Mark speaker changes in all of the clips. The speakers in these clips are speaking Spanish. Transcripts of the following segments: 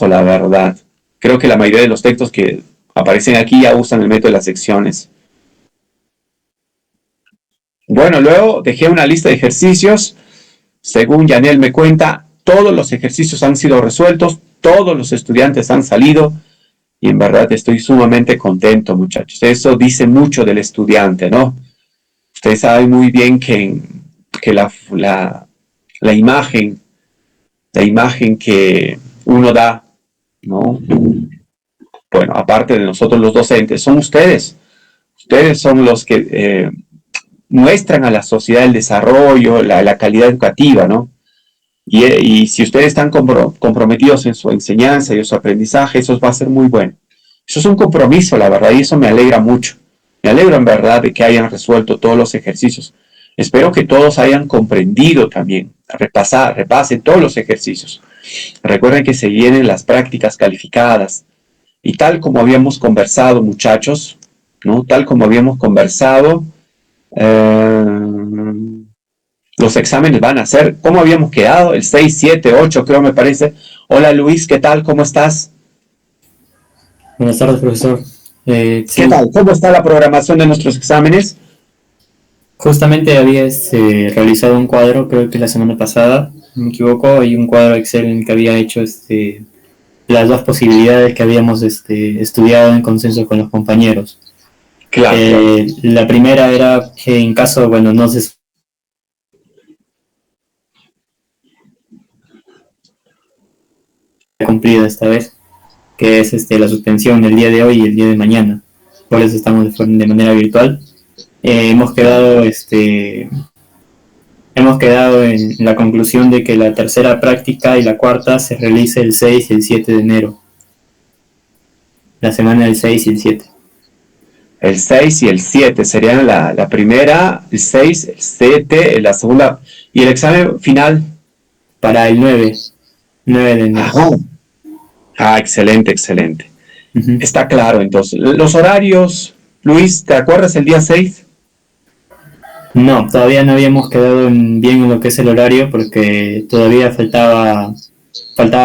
Speaker 1: la verdad. Creo que la mayoría de los textos que aparecen aquí ya usan el método de las secciones. Bueno, luego dejé una lista de ejercicios. Según Yanel me cuenta, todos los ejercicios han sido resueltos, todos los estudiantes han salido y en verdad estoy sumamente contento, muchachos. Eso dice mucho del estudiante, ¿no? Ustedes saben muy bien que la imagen que uno da, ¿no? Bueno, aparte de nosotros los docentes, son ustedes. Ustedes son los que muestran a la sociedad el desarrollo, la calidad educativa, ¿no? Y si ustedes están comprometidos en su enseñanza y en su aprendizaje, eso va a ser muy bueno. Eso es un compromiso, la verdad, y eso me alegra mucho. Me alegro en verdad de que hayan resuelto todos los ejercicios. Espero que todos hayan comprendido también. Repasen todos los ejercicios. Recuerden que se vienen las prácticas calificadas. Y tal como habíamos conversado, muchachos, ¿no? Tal como habíamos conversado, los exámenes van a ser, ¿cómo habíamos quedado? El 6, 7, 8, creo me parece. Hola Luis, ¿qué tal? ¿Cómo estás?
Speaker 2: Buenas tardes, profesor.
Speaker 1: ¿Qué tal? ¿Cómo está la programación de nuestros exámenes?
Speaker 2: Justamente había realizado un cuadro, creo que la semana pasada, no me equivoco, hay un cuadro Excel en el que había hecho las dos posibilidades que habíamos estudiado en consenso con los compañeros.
Speaker 1: Claro.
Speaker 2: La primera era que en caso, bueno, no se cumplido esta vez, que es la suspensión del día de hoy y el día de mañana. Por eso estamos de manera virtual. Hemos quedado en la conclusión de que la tercera práctica y la cuarta se realice el 6 y el 7 de enero. La semana del 6 y el 7.
Speaker 1: El 6 y el 7 serían la primera, el 6, el 7, la segunda. ¿Y el examen final?
Speaker 2: Para el 9 de enero.
Speaker 1: Excelente, excelente. Uh-huh. Está claro, entonces. Los horarios, Luis, ¿te acuerdas el día 6?
Speaker 2: No, todavía no habíamos quedado bien en lo que es el horario porque todavía faltaba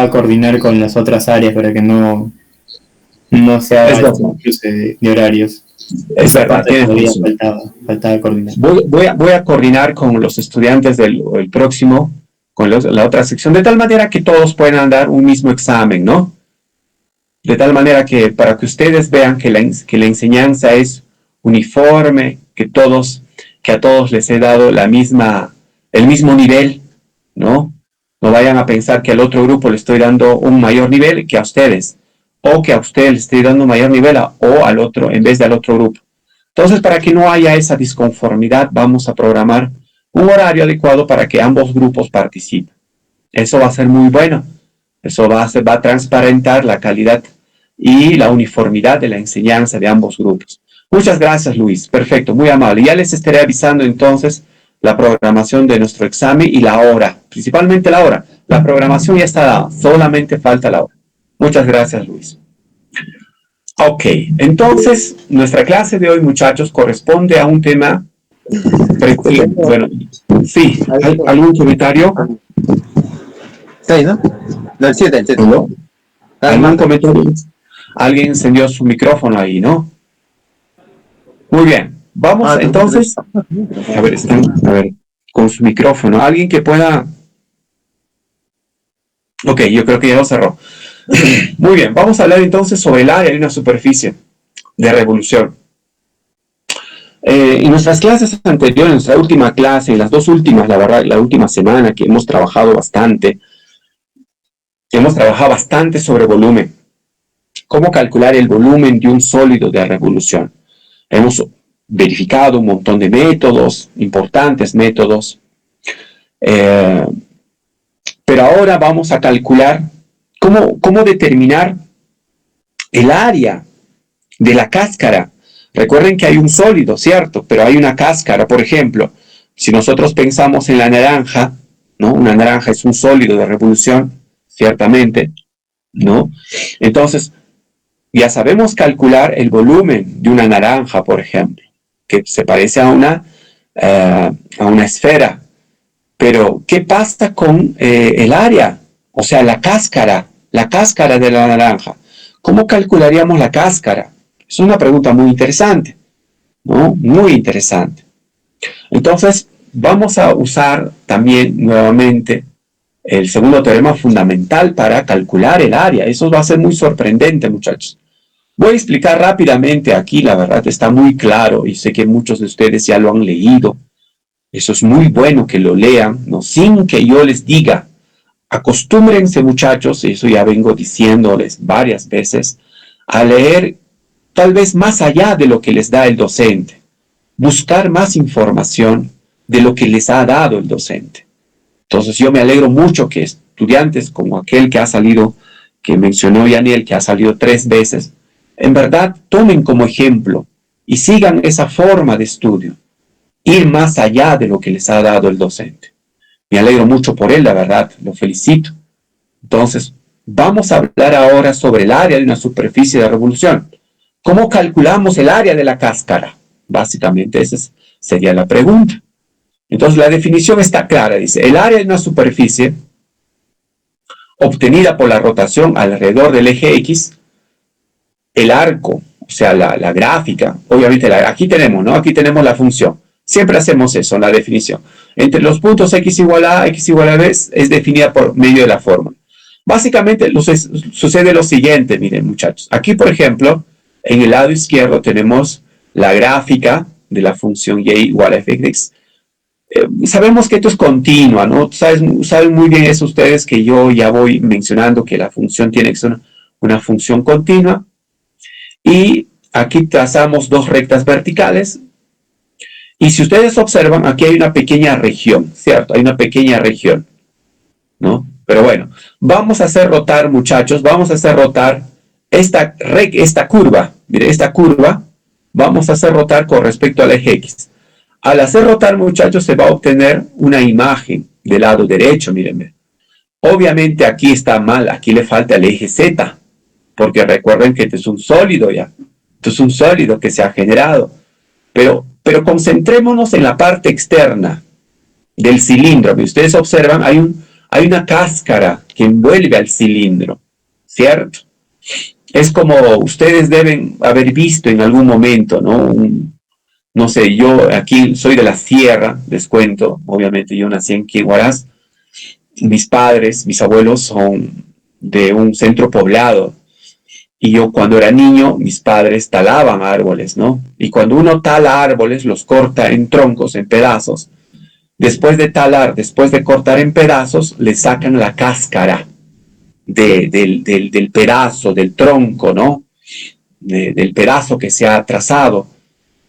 Speaker 2: coordinar con las otras áreas para que no se haga cruce de horarios.
Speaker 1: Es verdad,
Speaker 2: todavía faltaba coordinar.
Speaker 1: Voy a coordinar con los estudiantes del próximo, con la otra sección, de tal manera que todos puedan dar un mismo examen, ¿no? De tal manera que para que ustedes vean que la enseñanza es uniforme, que a todos les he dado el mismo nivel, ¿no? No vayan a pensar que al otro grupo le estoy dando un mayor nivel que a ustedes, o que a ustedes les estoy dando un mayor nivel o al otro, en vez del otro grupo. Entonces, para que no haya esa disconformidad, vamos a programar un horario adecuado para que ambos grupos participen. Eso va a ser muy bueno. Eso va a transparentar la calidad y la uniformidad de la enseñanza de ambos grupos. Muchas gracias, Luis. Perfecto, muy amable. Ya les estaré avisando entonces la programación de nuestro examen y la hora, principalmente la hora. La programación ya está dada, solamente falta la hora. Muchas gracias, Luis. Ok, entonces nuestra clase de hoy, muchachos, corresponde a un tema. Bueno, sí, ¿algún comentario?
Speaker 3: Sí, ¿no? El 7.
Speaker 1: ¿No? ¿Algún comentario? Alguien encendió su micrófono ahí, ¿no? Muy bien, vamos entonces. A ver, con su micrófono. ¿Alguien que pueda? Ok, yo creo que ya lo cerró. Muy bien, vamos a hablar entonces sobre el área de una superficie de revolución. En nuestras clases anteriores, en nuestra última clase, en las dos últimas, la verdad, la última semana que hemos trabajado bastante sobre volumen. ¿Cómo calcular el volumen de un sólido de revolución? Hemos verificado un montón de métodos, importantes métodos, pero ahora vamos a calcular cómo determinar el área de la cáscara. Recuerden que hay un sólido, ¿cierto? Pero hay una cáscara, por ejemplo. Si nosotros pensamos en la naranja, ¿no? Una naranja es un sólido de revolución, ciertamente, ¿no? Entonces, ya sabemos calcular el volumen de una naranja, por ejemplo, que se parece a una esfera. Pero, ¿qué pasa con el área? O sea, la cáscara, la cáscara de la naranja. ¿Cómo calcularíamos la cáscara? Es una pregunta muy interesante, ¿no? Muy interesante. Entonces, vamos a usar también nuevamente el segundo teorema fundamental para calcular el área. Eso va a ser muy sorprendente, muchachos. Voy a explicar rápidamente aquí, la verdad está muy claro y sé que muchos de ustedes ya lo han leído. Eso es muy bueno que lo lean, ¿no? Sin que yo les diga. Acostúmbrense, muchachos, eso ya vengo diciéndoles varias veces, a leer tal vez más allá de lo que les da el docente. Buscar más información de lo que les ha dado el docente. Entonces yo me alegro mucho que estudiantes como aquel que ha salido, que mencionó Yaniel, que ha salido 3 veces, en verdad tomen como ejemplo y sigan esa forma de estudio. Ir más allá de lo que les ha dado el docente. Me alegro mucho por él, la verdad, lo felicito. Entonces, vamos a hablar ahora sobre el área de una superficie de revolución. ¿Cómo calculamos el área de la cáscara? Básicamente, esa sería la pregunta. Entonces, la definición está clara. Dice, el área de una superficie obtenida por la rotación alrededor del eje X, el arco, o sea, la gráfica, obviamente, aquí tenemos, ¿no? Aquí tenemos la función. Siempre hacemos eso en la definición. Entre los puntos x igual a b es definida por medio de la fórmula. Básicamente sucede lo siguiente, miren muchachos. Aquí, por ejemplo, en el lado izquierdo tenemos la gráfica de la función y igual a f de x. Sabemos que esto es continua, ¿no? Saben muy bien eso ustedes que yo ya voy mencionando que la función tiene que ser una función continua. Y aquí trazamos 2 rectas verticales. Y si ustedes observan, aquí hay una pequeña región, ¿cierto? Hay una pequeña región, ¿no? Pero bueno, vamos a hacer rotar, muchachos, vamos a hacer rotar esta curva. Mire, esta curva, vamos a hacer rotar con respecto al eje X. Al hacer rotar, muchachos, se va a obtener una imagen del lado derecho, mírenme. Obviamente aquí está mal, aquí le falta el eje Z, porque recuerden que este es un sólido ya. Esto es un sólido que se ha generado. Pero concentrémonos en la parte externa del cilindro. Si ustedes observan, hay una cáscara que envuelve al cilindro, ¿cierto? Es como ustedes deben haber visto en algún momento, ¿no? No sé, yo aquí soy de la sierra, les cuento, obviamente yo nací en Quiguaraz. Mis padres, mis abuelos son de un centro poblado. Y yo cuando era niño, mis padres talaban árboles, ¿no? Y cuando uno tala árboles, los corta en troncos, en pedazos. Después de cortar en pedazos, le sacan la cáscara del pedazo, del tronco, ¿no? Del pedazo que se ha trazado.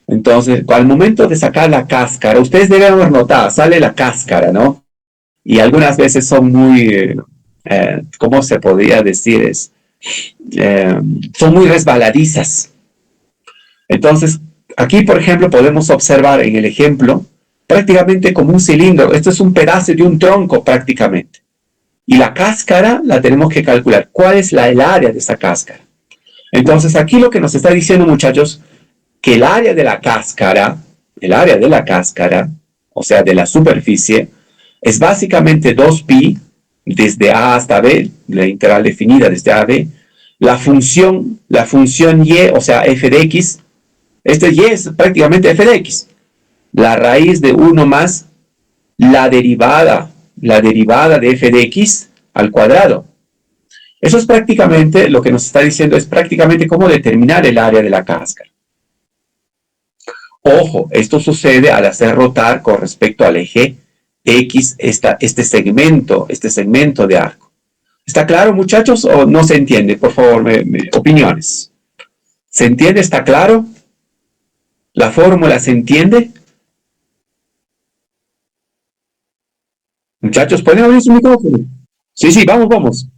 Speaker 1: Entonces, al momento de sacar la cáscara, ustedes deben haber notado, sale la cáscara, ¿no? Y algunas veces son muy, ¿cómo se podría decir? Son muy resbaladizas. Entonces, aquí, por ejemplo, podemos observar en el ejemplo prácticamente como un cilindro. Esto es un pedazo de un tronco prácticamente. Y la cáscara la tenemos que calcular. ¿Cuál es el área de esa cáscara? Entonces, aquí lo que nos está diciendo, muchachos, que el área de la cáscara, o sea, de la superficie, es básicamente 2pi desde A hasta B, la integral definida desde A a B, la función y, o sea, f de x, este y es prácticamente f de x, la raíz de 1 más la derivada de f de x al cuadrado. Eso es prácticamente, lo que nos está diciendo es prácticamente cómo determinar el área de la cáscara. Ojo, esto sucede al hacer rotar con respecto al eje X este segmento de arco. ¿Está claro, muchachos, o no se entiende? Por favor, opiniones. ¿Se entiende? ¿Está claro? ¿La fórmula se entiende? Muchachos, ¿pueden abrir su micrófono? Sí, vamos.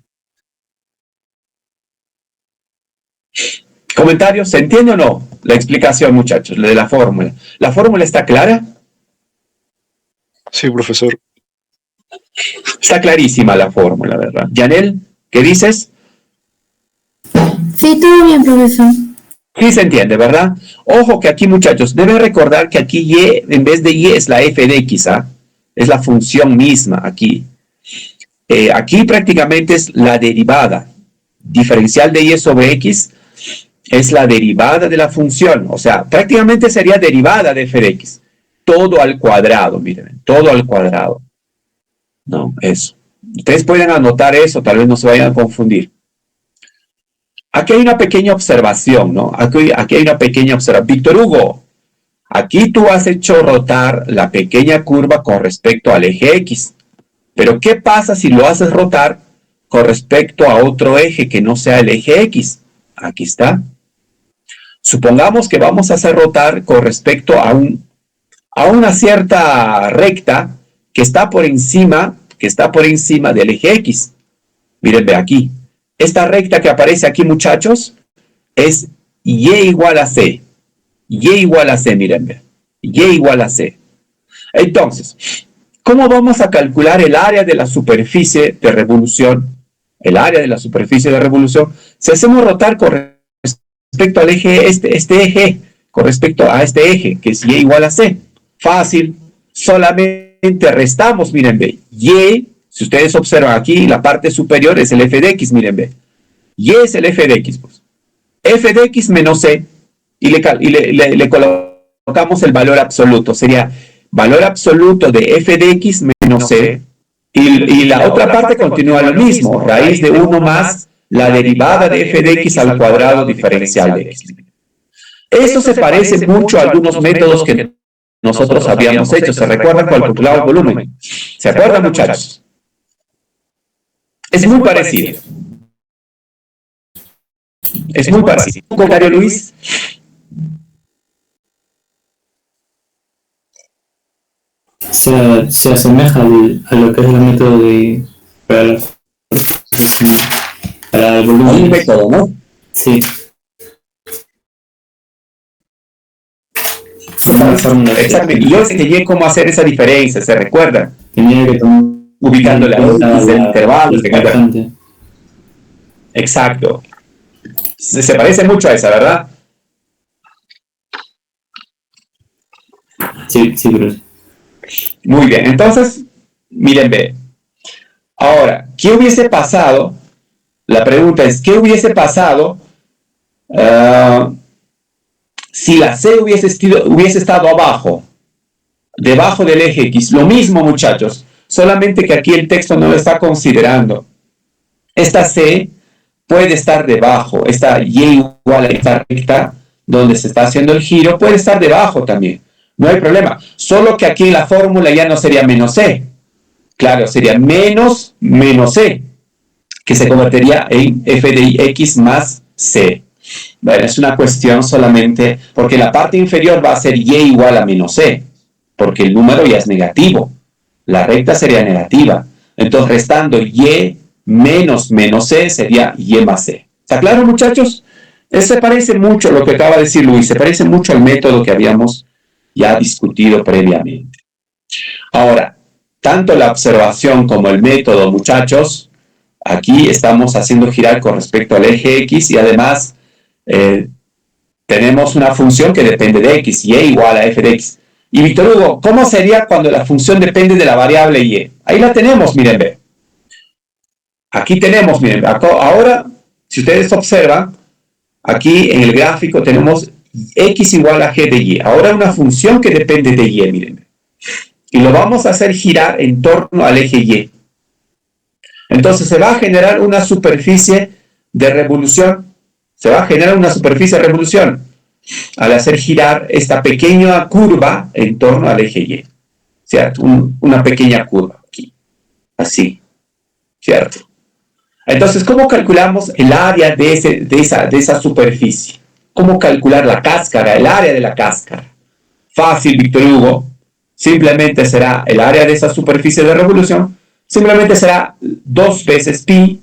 Speaker 1: ¿Comentarios? ¿Se entiende o no? La explicación, muchachos, de la fórmula. ¿La fórmula está clara?
Speaker 4: Sí, profesor.
Speaker 1: Está clarísima la fórmula, ¿verdad? Yanel, ¿qué dices?
Speaker 5: Sí, todo bien, profesor.
Speaker 1: Sí se entiende, ¿verdad? Ojo que aquí, muchachos, deben recordar que aquí y, en vez de y, es la f de x, ¿ah? Es la función misma aquí. Aquí prácticamente es la derivada. diferencial de y sobre x es la derivada de la función, o sea, prácticamente sería derivada de f de x, todo al cuadrado, miren, todo al cuadrado. No, eso. Ustedes pueden anotar eso, tal vez no se vayan a confundir. Aquí hay una pequeña observación, ¿no? Aquí hay una pequeña observación. Víctor Hugo, aquí tú has hecho rotar la pequeña curva con respecto al eje X. Pero ¿qué pasa si lo haces rotar con respecto a otro eje que no sea el eje X? Aquí está. Supongamos que vamos a hacer rotar con respecto a una cierta recta que está por encima del eje X. Miren, ve aquí. Esta recta que aparece aquí, muchachos, es y igual a c. Y igual a c, miren, ve. Y igual a c. Entonces, ¿cómo vamos a calcular el área de la superficie de revolución? El área de la superficie de revolución, si hacemos rotar con respecto al eje, este eje, con respecto a este eje, que es y igual a c. Fácil, solamente restamos, miren, ve. Y, si ustedes observan aquí, la parte superior es el f de x, miren, ve. Y es el f de x, pues. F de x menos c, y le colocamos el valor absoluto. Sería valor absoluto de f de x menos c, y la otra parte continúa lo mismo, raíz de 1 más la derivada de f de x al cuadrado diferencial de x. Esto se parece mucho a algunos métodos que nosotros habíamos hecho. ¿Se recuerdan cuando calculamos volumen? ¿Se acuerdan, muchachos? Es muy parecido. Es muy parecido. ¿Un comentario, Luis?
Speaker 2: Se asemeja a lo que es el método de para el volumen.
Speaker 1: Un método, ¿no?
Speaker 2: Sí.
Speaker 1: Exactamente. Y yo enseñé cómo hacer esa diferencia, ¿se recuerdan?
Speaker 2: Tenía que
Speaker 1: ubicando la X del intervalo.
Speaker 2: Bastante.
Speaker 1: Exacto. Se parece mucho a esa, ¿verdad?
Speaker 2: Sí, Cruz.
Speaker 1: Muy bien, entonces, miren, ve. Ahora, ¿qué hubiese pasado? La pregunta es, ¿qué hubiese pasado si la C hubiese estado abajo, debajo del eje X? Lo mismo, muchachos, solamente que aquí el texto no lo está considerando. Esta C puede estar debajo, esta Y igual a esta recta, donde se está haciendo el giro, puede estar debajo también. No hay problema. Solo que aquí la fórmula ya no sería menos C. Claro, sería menos C, que se convertiría en f de x más C. Bueno, es una cuestión solamente, porque la parte inferior va a ser y igual a menos C, porque el número ya es negativo. La recta sería negativa. Entonces, restando y menos C sería y más C. ¿Está claro, muchachos? Eso se parece mucho a lo que acaba de decir Luis, se parece mucho al método que habíamos ya discutido previamente. Ahora, tanto la observación como el método, muchachos, aquí estamos haciendo girar con respecto al eje X y además tenemos una función que depende de X, Y igual a f de X. Y Víctor Hugo, ¿cómo sería cuando la función depende de la variable Y? Ahí la tenemos, miren, ve. Aquí tenemos, miren, ahora, si ustedes observan, aquí en el gráfico tenemos X igual a G de Y. Ahora una función que depende de Y, miren. Y lo vamos a hacer girar en torno al eje Y. Entonces se va a generar una superficie de revolución. Se va a generar una superficie de revolución al hacer girar esta pequeña curva en torno al eje Y. ¿Cierto? Una pequeña curva aquí. Así. ¿Cierto? Entonces, ¿cómo calculamos el área de esa superficie? ¿Cómo calcular la cáscara, el área de la cáscara? Fácil, Víctor Hugo. Simplemente será el área de esa superficie de revolución. Simplemente será 2 veces pi,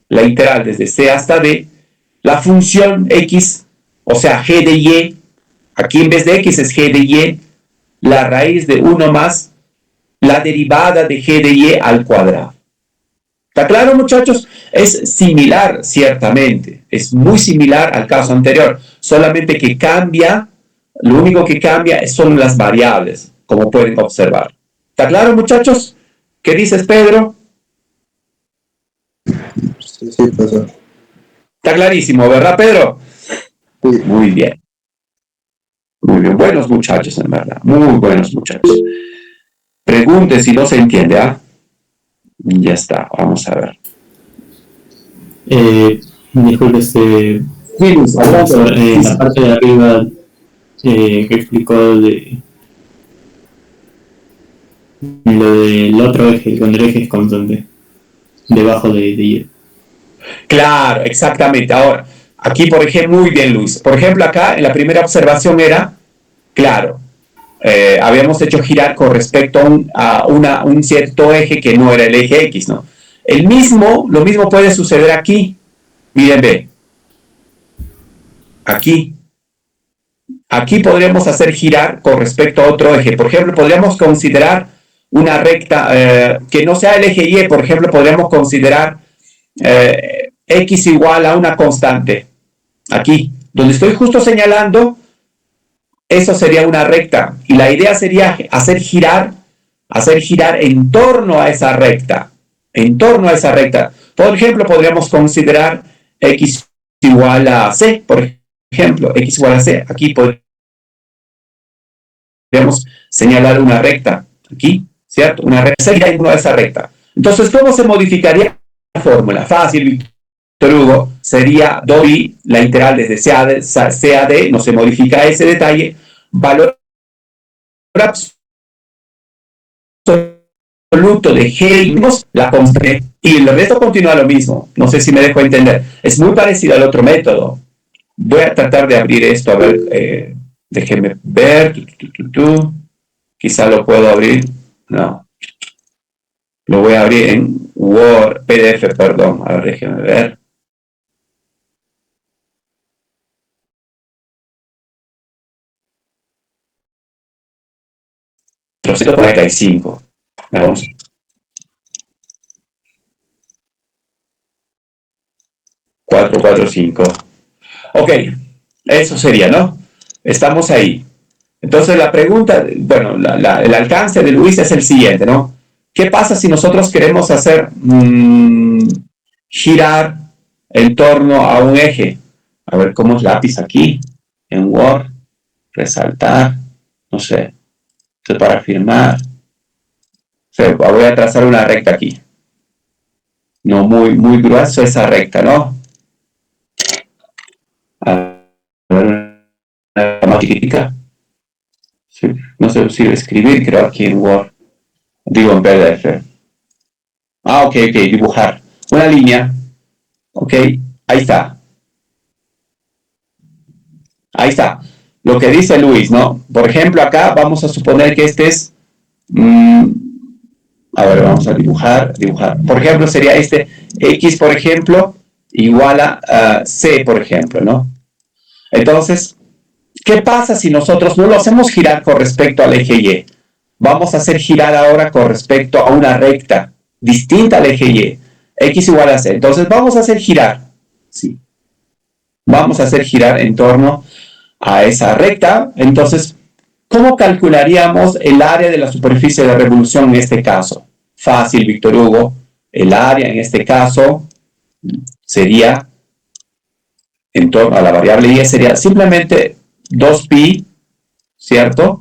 Speaker 1: la integral desde C hasta D, la función X, o sea, G de Y. Aquí en vez de X es G de Y, la raíz de 1 más la derivada de G de Y al cuadrado. ¿Está claro, muchachos? Es similar, ciertamente. Es muy similar al caso anterior. Solamente que cambia, lo único que cambia son las variables, como pueden observar. ¿Está claro, muchachos? ¿Qué dices, Pedro?
Speaker 3: Sí, profesor.
Speaker 1: Está clarísimo, ¿verdad, Pedro?
Speaker 3: Sí.
Speaker 1: Muy bien. Muy bien. Buenos muchachos, en verdad. Muy buenos muchachos. Pregunte si no se entiende, ¿ah? Ya está. Vamos a ver.
Speaker 2: Disculpe,
Speaker 1: Sí, Luis, adelante.
Speaker 2: la parte de arriba que explicó de lo del otro eje, cuando el eje es constante, debajo de Y.
Speaker 1: Claro, exactamente. Ahora, aquí, por ejemplo, muy bien, Luis. Por ejemplo, acá, en la primera observación era, claro, habíamos hecho girar con respecto a un cierto eje que no era el eje X, ¿no? Lo mismo puede suceder aquí. Miren, ve. Aquí. Aquí podríamos hacer girar con respecto a otro eje. Por ejemplo, podríamos considerar una recta que no sea el eje Y, por ejemplo, podríamos considerar X igual a una constante. Aquí, donde estoy justo señalando, eso sería una recta. Y la idea sería hacer girar en torno a esa recta. En torno a esa recta. Por ejemplo, podríamos considerar X igual a C, por ejemplo, X igual a C. Aquí podríamos señalar una recta. Aquí, ¿cierto? Una recta sería en torno a esa recta. Entonces, ¿cómo se modificaría la fórmula? Fácil, Víctor Hugo. Sería 2i, la integral desde C a D, no se modifica ese detalle, valor absoluto de G la constante, y el resto continúa lo mismo. No sé si me dejo entender. Es muy parecido al otro método. Voy a tratar de abrir esto, a ver, déjenme ver. Quizá lo puedo abrir. No. Lo voy a abrir en Word, PDF, perdón. A ver, déjenme ver. Trocito 45. Vamos. Cuatro, cuatro, cinco. Ok, eso sería, ¿no? Estamos ahí. Entonces la pregunta, bueno, el alcance de Luis es el siguiente, ¿no? ¿Qué pasa si nosotros queremos hacer girar en torno a un eje? A ver, ¿cómo es lápiz aquí? En Word, resaltar, no sé, para firmar. O sea, voy a trazar una recta aquí. No muy grueso esa recta, ¿no? A ver, una más chiquitica. Sí, no sé si escribir, creo, aquí en Word. Digo en PDF. Ah, ok, dibujar. Una línea. Ok, ahí está. Ahí está. Lo que dice Luis, ¿no? Por ejemplo, acá vamos a suponer que este es... a ver, vamos a dibujar. Por ejemplo, sería este X, por ejemplo, igual a C, por ejemplo, ¿no? Entonces, ¿qué pasa si nosotros no lo hacemos girar con respecto al eje Y? Vamos a hacer girar ahora con respecto a una recta distinta al eje Y. X igual a C. Entonces, vamos a hacer girar. Sí. Vamos a hacer girar en torno a esa recta. Entonces, ¿cómo calcularíamos el área de la superficie de revolución en este caso? Fácil, Víctor Hugo. El área en este caso sería, en torno a la variable y, sería simplemente 2pi, ¿cierto?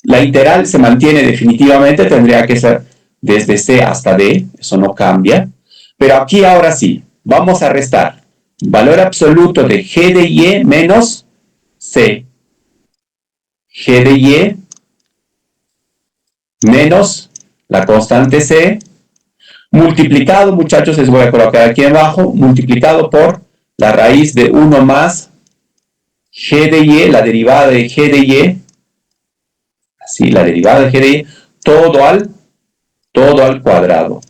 Speaker 1: La integral se mantiene definitivamente, tendría que ser desde C hasta D, eso no cambia. Pero aquí ahora sí, vamos a restar valor absoluto de G de Y menos C. G de Y menos la constante C, multiplicado, muchachos, les voy a colocar aquí abajo, multiplicado por la raíz de 1 más G de Y, la derivada de G de Y, así, la derivada de G de Y, todo al cuadrado.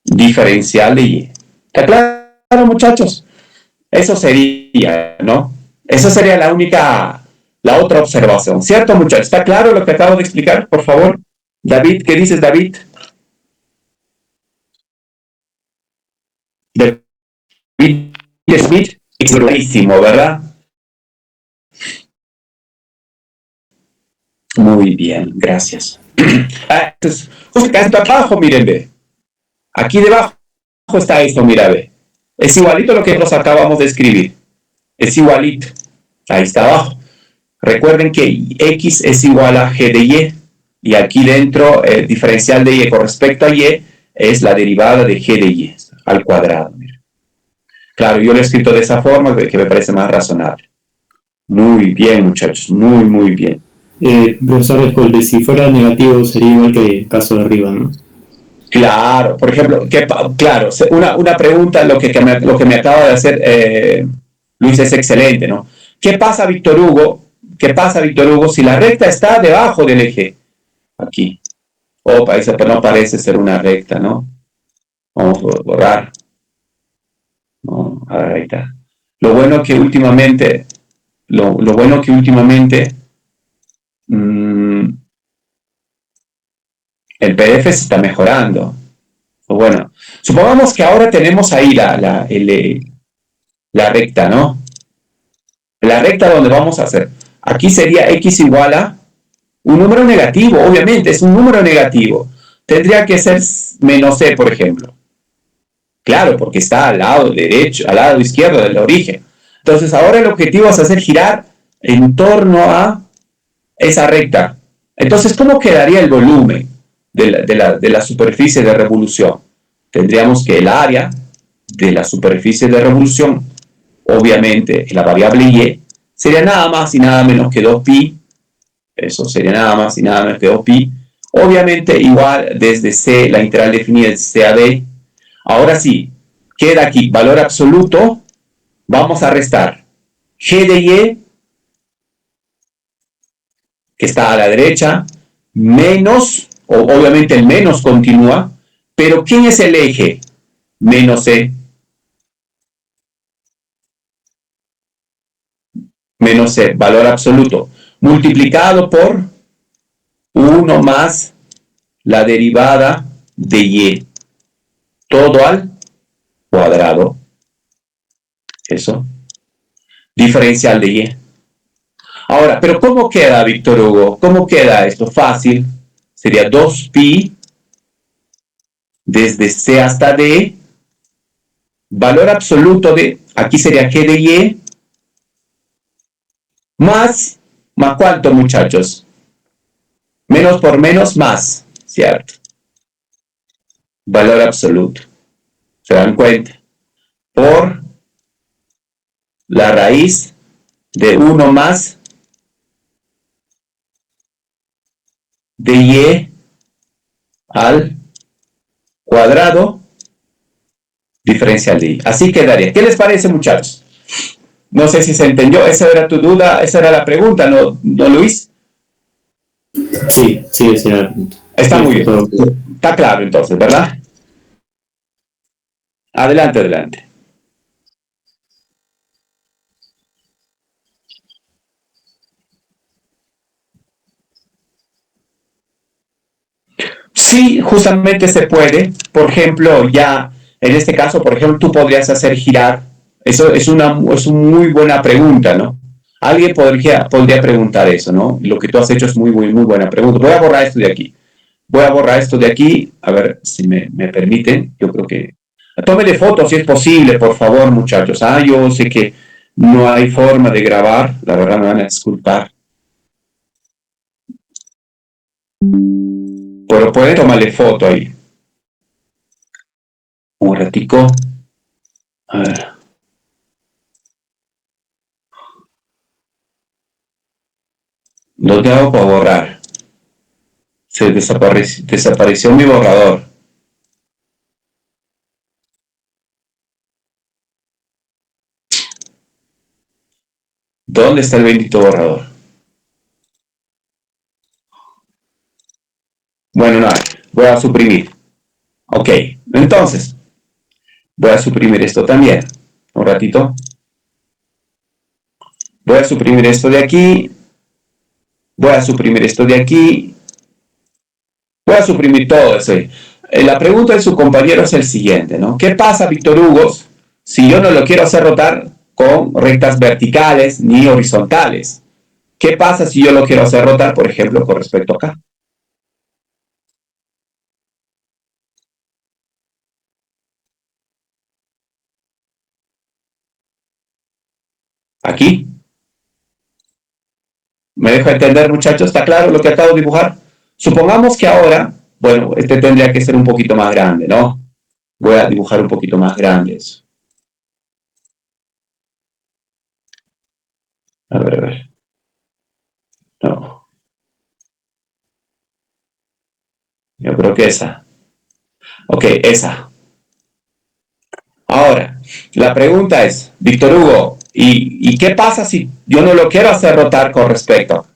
Speaker 1: Diferencial de Y. ¿Está claro, muchachos? Eso sería, ¿no? Esa sería la otra observación. ¿Cierto, muchachos? ¿Está claro lo que acabo de explicar? Por favor. David, ¿qué dices, David? David Smith, es clarísimo, ¿verdad? Muy bien, gracias. Entonces, justo acá abajo, miren, aquí debajo está esto, mira, ve. Es igualito a lo que nos acabamos de escribir. Es igualito. Ahí está abajo. Recuerden que X es igual a G de Y. Y aquí dentro, el diferencial de Y con respecto a Y es la derivada de G de Y al cuadrado. Mira. Claro, yo lo he escrito de esa forma que me parece más razonable. Muy bien, muchachos. Muy, muy bien.
Speaker 2: Profesor, disculpe, si fuera negativo sería igual que el caso de arriba, ¿no?
Speaker 1: Claro, por ejemplo, claro, una pregunta, lo que me acaba de hacer Luis es excelente, ¿no? ¿Qué pasa, Víctor Hugo? ¿Qué pasa, Víctor Hugo, si la recta está debajo del eje? Aquí. Opa, esa no parece ser una recta, ¿no? Vamos a borrar. No, a ver, ahí está. Lo bueno que últimamente, el PDF se está mejorando. Bueno, supongamos que ahora tenemos ahí la recta, ¿no? La recta donde vamos a hacer. Aquí sería x igual a un número negativo, obviamente, es un número negativo. Tendría que ser menos c, por ejemplo. Claro, porque está al lado derecho, al lado izquierdo del origen. Entonces, ahora el objetivo es hacer girar en torno a esa recta. Entonces, ¿cómo quedaría el volumen de la superficie de revolución? Tendríamos que el área de la superficie de revolución, obviamente, la variable y, sería nada más y nada menos que 2pi. Eso sería nada más y nada menos que 2pi. Obviamente, igual desde C, la integral definida es C a D. Ahora sí, queda aquí valor absoluto. Vamos a restar G de Y, que está a la derecha, menos, obviamente el menos continúa, pero ¿quién es el eje? Menos C. Menos C, valor absoluto, multiplicado por 1 más la derivada de Y, todo al cuadrado. Eso. Diferencial de Y. Ahora, ¿pero cómo queda, Víctor Hugo? ¿Cómo queda esto? Fácil. Sería 2pi desde C hasta D. Valor absoluto de, aquí sería G de Y. ¿Más cuánto, muchachos? Menos por menos, más. ¿Cierto? Valor absoluto. ¿Se dan cuenta? Por la raíz de 1 más de Y al cuadrado diferencial de Y. Así quedaría. ¿Qué les parece, muchachos? No sé si se entendió. Esa era tu duda, esa era la pregunta, ¿no Luis?
Speaker 2: Sí, ese era el punto.
Speaker 1: Está
Speaker 2: Sí,
Speaker 1: muy bien.
Speaker 2: todo.
Speaker 1: Está claro entonces, ¿verdad? Adelante, adelante. Sí, justamente se puede. Por ejemplo, ya en este caso, por ejemplo, tú podrías hacer girar. Eso es una muy buena pregunta, ¿no? Alguien podría preguntar eso, ¿no? Lo que tú has hecho es muy buena pregunta. Voy a borrar esto de aquí. Voy a borrar esto de aquí. A ver si me permiten. Yo creo que... Tómenle fotos si es posible, por favor, muchachos. Yo sé que no hay forma de grabar. La verdad me van a disculpar. Pero pueden tomarle foto ahí. Un ratico. A ver. Lo tengo para borrar. Se desapareció mi borrador. ¿Dónde está el bendito borrador? Bueno, nada, voy a suprimir. Ok, entonces, voy a suprimir esto también. Un ratito. Voy a suprimir esto de aquí. Voy a suprimir esto de aquí. Voy a suprimir todo eso. La pregunta de su compañero es el siguiente, ¿no? ¿Qué pasa, Víctor Hugo, si yo no lo quiero hacer rotar con rectas verticales ni horizontales? ¿Qué pasa si yo lo quiero hacer rotar, por ejemplo, con respecto acá? Aquí. ¿Me dejo entender, muchachos? ¿Está claro lo que acabo de dibujar? Supongamos que ahora, bueno, este tendría que ser un poquito más grande, ¿no? Voy a dibujar un poquito más grande eso. A ver. No. Yo creo que esa. Ok, esa. Ahora, la pregunta es, Víctor Hugo, ¿y qué pasa si yo no lo quiero hacer rotar con respecto?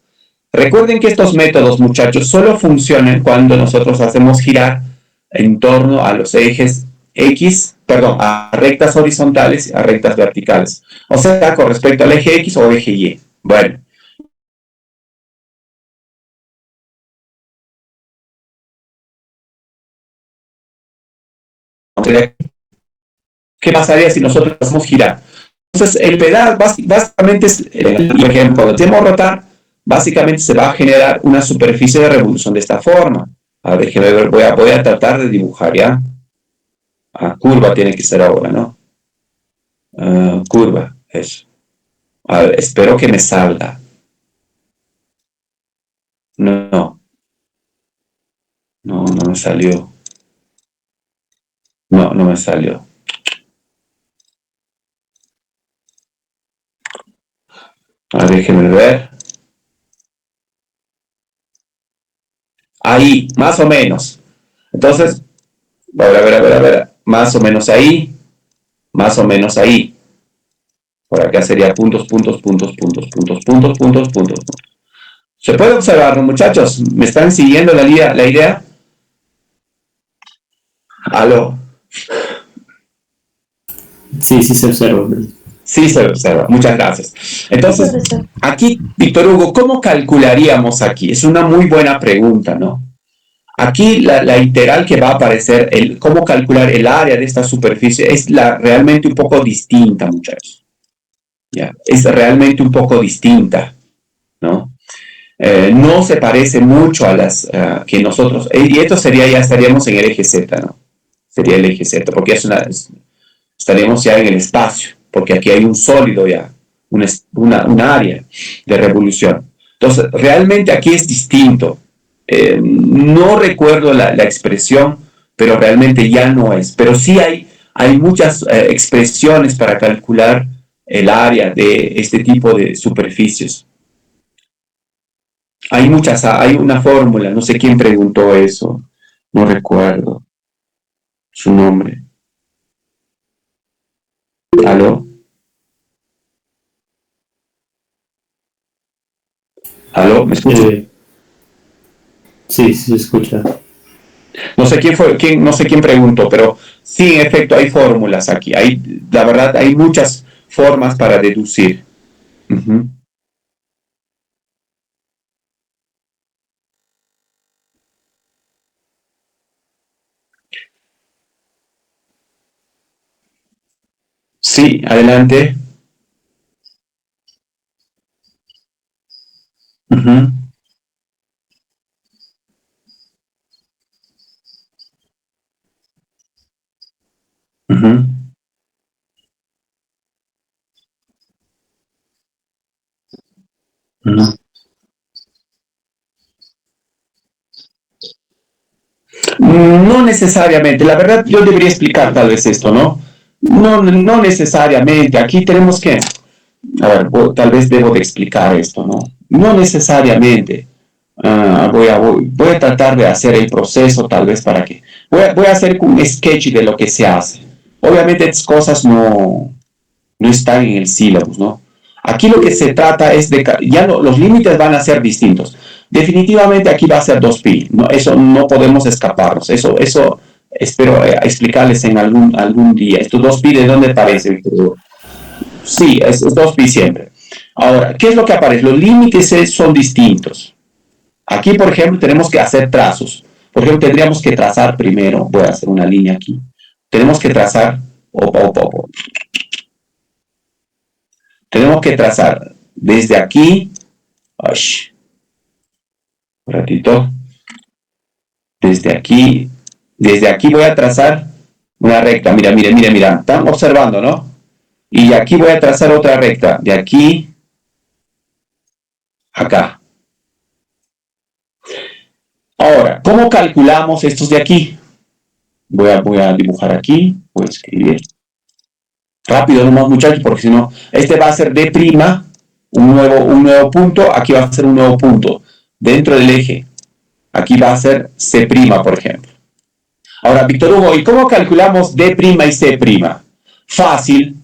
Speaker 1: Recuerden que estos métodos, muchachos, solo funcionan cuando nosotros hacemos girar en torno a los ejes X, perdón, a rectas horizontales y a rectas verticales. O sea, con respecto al eje X o eje Y. Bueno. ¿Qué pasaría si nosotros hacemos girar? Entonces, el pedal básicamente es, por ejemplo, cuando hacemos rotar, básicamente se va a generar una superficie de revolución de esta forma. A ver, voy a tratar de dibujar, ¿ya? Curva tiene que ser ahora, ¿no? Curva, eso. A ver, espero que me salga. No me salió. No me salió. A ver, déjenme ver. Ahí, más o menos. Entonces, a ver. Más o menos ahí. Más o menos ahí. Por acá sería puntos. ¿Se puede observar, muchachos? ¿Me están siguiendo la idea? ¿Aló?
Speaker 2: Sí, sí se observa.
Speaker 1: Sí se observa, muchas gracias. Entonces, aquí, Víctor Hugo, ¿cómo calcularíamos aquí? Es una muy buena pregunta, ¿no? Aquí la integral que va a aparecer, cómo calcular el área de esta superficie, es realmente un poco distinta, muchachos. ¿Ya? Es realmente un poco distinta, ¿no? No se parece mucho a las que nosotros, y esto sería, ya estaríamos en el eje Z, ¿no? Sería el eje Z, porque estaríamos ya en el espacio, porque aquí hay un sólido ya, un área de revolución. Entonces, realmente aquí es distinto. No recuerdo la expresión, pero realmente ya no es. Pero sí hay muchas expresiones para calcular el área de este tipo de superficies. Hay una fórmula, no sé quién preguntó eso, no recuerdo su nombre. ¿Aló? ¿Aló? ¿Me escuchan?
Speaker 2: Sí, se escucha.
Speaker 1: No sé no sé quién preguntó, pero sí, en efecto, hay fórmulas aquí. La verdad, hay muchas formas para deducir. Uh-huh. Sí, adelante. Uh-huh. Uh-huh. Uh-huh. No necesariamente, la verdad yo debería explicar tal vez esto, ¿no? No necesariamente, aquí tenemos que, a ver, tal vez debo de explicar esto, ¿no? No necesariamente. Voy a tratar de hacer el proceso tal vez para que... Voy a hacer un sketch de lo que se hace. Obviamente estas cosas no están en el sílabus, ¿no? Aquí lo que se trata es de... Ya los límites van a ser distintos. Definitivamente aquí va a ser 2pi, ¿no? Eso no podemos escaparnos. Eso espero explicarles en algún día. ¿Estos 2pi de dónde aparece? Sí, es 2pi siempre. Ahora, ¿qué es lo que aparece? Los límites son distintos. Aquí, por ejemplo, tenemos que hacer trazos. Por ejemplo, tendríamos que trazar primero, voy a hacer una línea aquí. Tenemos que trazar, tenemos que trazar desde aquí, un ratito, desde aquí voy a trazar una recta. Mira, están observando, ¿no? Y aquí voy a trazar otra recta, de aquí a acá. Ahora, ¿cómo calculamos estos de aquí? Voy a dibujar aquí, voy a escribir. Rápido nomás, muchachos, porque si no, este va a ser D', un nuevo punto, aquí va a ser un nuevo punto, dentro del eje. Aquí va a ser C', por ejemplo. Ahora, Víctor Hugo, ¿y cómo calculamos D' y C'? Fácil,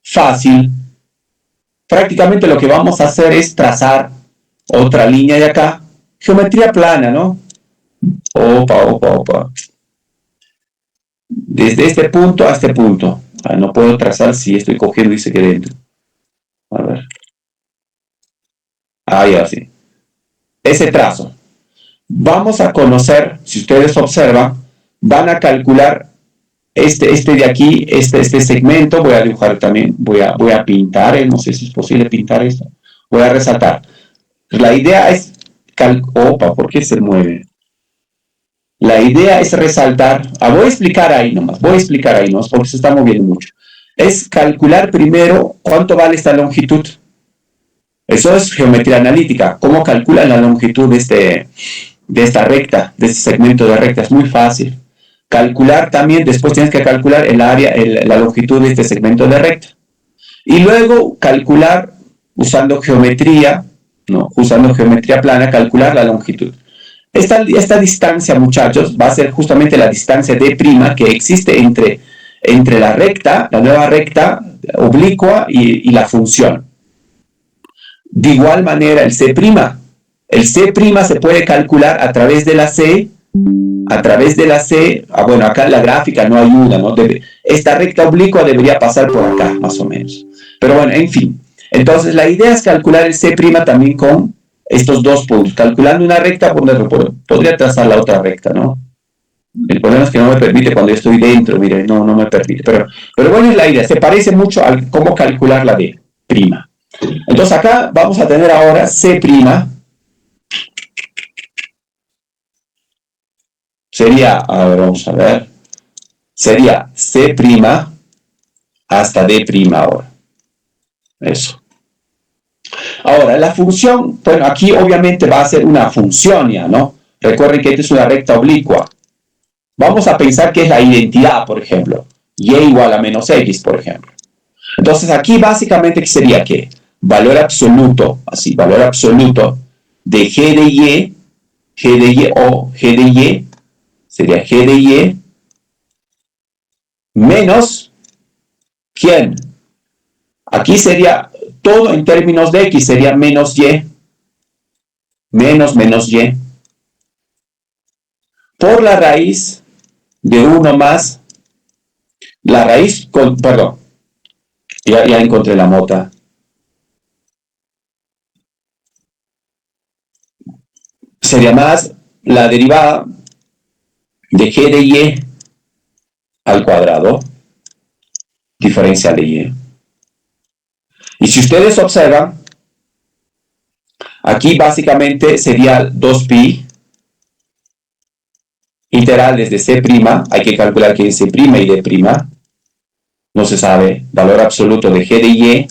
Speaker 1: fácil. Prácticamente lo que vamos a hacer es trazar otra línea de acá. Geometría plana, ¿no? Opa. Desde este punto a este punto. No puedo trazar si estoy cogiendo, dice que dentro. A ver. Ya sí. Ese trazo. Vamos a conocer, si ustedes observan, van a calcular este de aquí, este segmento. Voy a dibujar también, voy a pintar, no sé si es posible pintar esto. Voy a resaltar. La idea es, ¿por qué se mueve? La idea es resaltar, voy a explicar ahí nomás, porque se está moviendo mucho. Es calcular primero cuánto vale esta longitud. Eso es geometría analítica. ¿Cómo calculan la longitud de esta recta, de este segmento de recta? Es muy fácil. Calcular también, después tienes que calcular la longitud de este segmento de recta. Y luego calcular, usando geometría, ¿no? Usando geometría plana, calcular la longitud. Esta distancia, muchachos, va a ser justamente la distancia D' que existe entre la recta, la nueva recta oblicua y la función. De igual manera, el C'. El C' se puede calcular a través de la C. Bueno, acá la gráfica no ayuda, ¿no? Esta recta oblicua debería pasar por acá, más o menos. Pero bueno, en fin. Entonces, la idea es calcular el C' también con estos dos puntos. Calculando una recta, podría trazar la otra recta, ¿no? El problema es que no me permite cuando yo estoy dentro, mire, no me permite. Pero bueno, es la idea. Se parece mucho a cómo calcular la D'. Entonces acá vamos a tener ahora C'. Sería, vamos a ver. Sería C' hasta D' ahora. Eso. Ahora, la función, bueno, aquí obviamente va a ser una función ya, ¿no? Recuerden que esta es una recta oblicua. Vamos a pensar que es la identidad, por ejemplo. Y igual a menos x, por ejemplo. Entonces aquí básicamente ¿qué sería? ¿Qué? Valor absoluto, así, valor absoluto de g de y, sería g de y menos, ¿quién? Aquí sería todo en términos de x, sería menos y, menos y, por la raíz de 1 más, la raíz, perdón, ya encontré la mota. Sería más la derivada de g de y al cuadrado, diferencial de y. Y si ustedes observan, aquí básicamente sería 2pi integrales de C', hay que calcular que es C' y D', no se sabe, valor absoluto de g de y,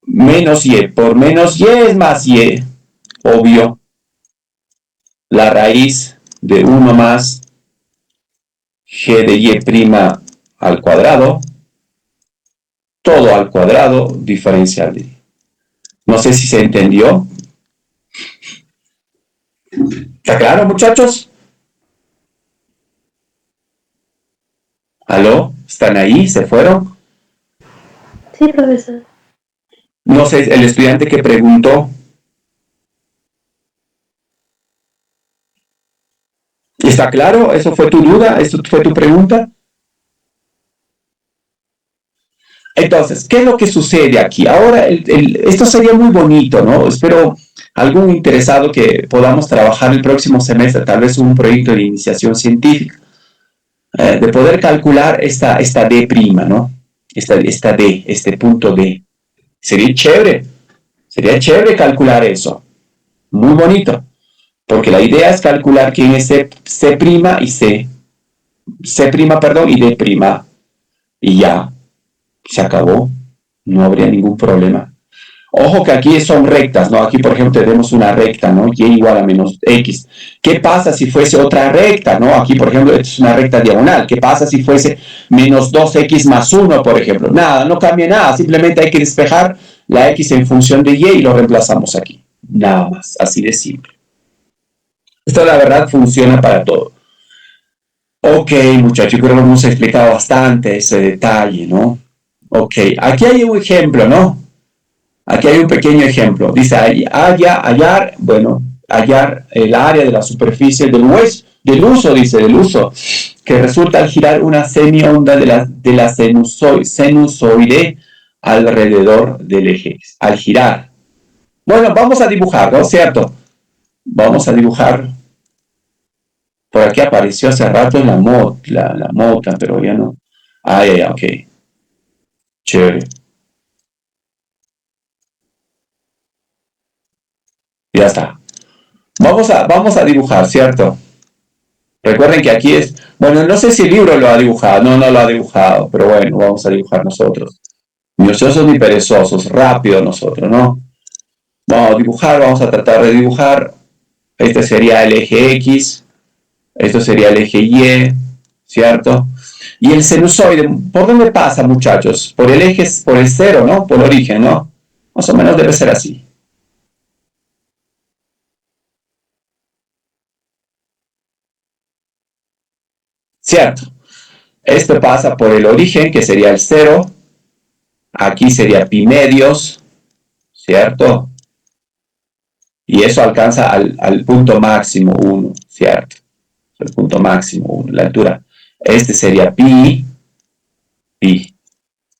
Speaker 1: menos y, por menos y es más y, obvio, la raíz de 1 más g de y' al cuadrado, todo al cuadrado, diferencial de y. No sé si se entendió. ¿Está claro, muchachos? ¿Aló? ¿Están ahí? ¿Se fueron?
Speaker 5: Sí, profesor.
Speaker 1: No sé, el estudiante que preguntó. ¿Está claro? ¿Eso fue tu duda? ¿Eso fue tu pregunta? Entonces, ¿qué es lo que sucede aquí? Ahora, esto sería muy bonito, ¿no? Espero algún interesado que podamos trabajar el próximo semestre, tal vez un proyecto de iniciación científica, de poder calcular esta D', ¿no? Esta D, este punto D. Sería chévere calcular eso. Muy bonito. Porque la idea es calcular quién es C' y C', perdón, y D'. Y ya. Se acabó. No habría ningún problema. Ojo que aquí son rectas, ¿no? Aquí, por ejemplo, tenemos una recta, ¿no? Y igual a menos x. ¿Qué pasa si fuese otra recta, ¿no? Aquí, por ejemplo, es una recta diagonal. ¿Qué pasa si fuese menos 2x más 1, por ejemplo? Nada, no cambia nada. Simplemente hay que despejar la x en función de y lo reemplazamos aquí. Nada más, así de simple. Esto, la verdad, funciona para todo. Ok, muchachos, yo creo que hemos explicado bastante ese detalle, ¿no? Ok, aquí hay un ejemplo, ¿no? Aquí hay un pequeño ejemplo. Dice hallar el área de la superficie del uso, que resulta al girar una semionda de la sinusoide alrededor del eje X. Al girar. Bueno, vamos a dibujar, ¿no? ¿Cierto? Vamos a dibujar. Por aquí apareció hace rato la mota, pero ya no. Ok. Chévere. Ya está. Vamos a dibujar, ¿cierto? Recuerden que aquí es... Bueno, no sé si el libro lo ha dibujado. No lo ha dibujado. Pero bueno, vamos a dibujar nosotros. Ni ociosos ni perezosos. Rápido nosotros, ¿no? Vamos a dibujar. Vamos a tratar de dibujar. Este sería el eje X. Esto sería el eje Y. ¿Cierto? Y el sinusoide, ¿por dónde pasa, muchachos? Por el eje, por el cero, ¿no? Por el origen, ¿no? Más o menos debe ser así. ¿Cierto? Esto pasa por el origen, que sería el 0. Aquí sería pi medios, ¿cierto? Y eso alcanza al punto máximo 1, ¿cierto? El punto máximo 1, la altura. Este sería pi,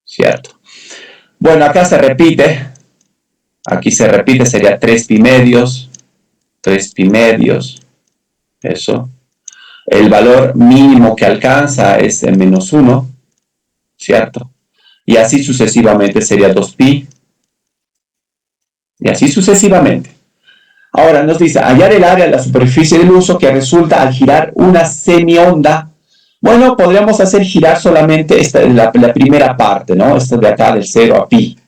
Speaker 1: ¿cierto? Bueno, acá se repite. Aquí se repite, sería 3 pi medios. 3 pi medios. Eso. El valor mínimo que alcanza es el menos 1, ¿cierto? Y así sucesivamente sería 2pi. Y así sucesivamente. Ahora nos dice, hallar el área de la superficie del uso que resulta al girar una semionda. Bueno, podríamos hacer girar solamente la primera parte, ¿no? Esta de acá del 0 a pi,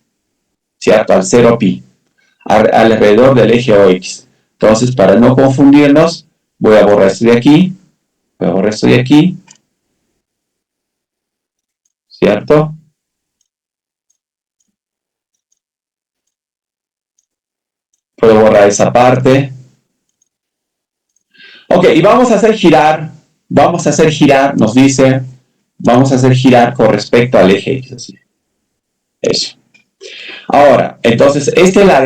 Speaker 1: ¿cierto? Al 0 a pi, alrededor del eje OX. Entonces, para no confundirnos, voy a borrar esto de aquí, ¿cierto? Puedo borrar esa parte. Ok, y vamos a hacer girar, nos dice, vamos a hacer girar con respecto al eje X, así. Eso. Ahora, entonces, esta es la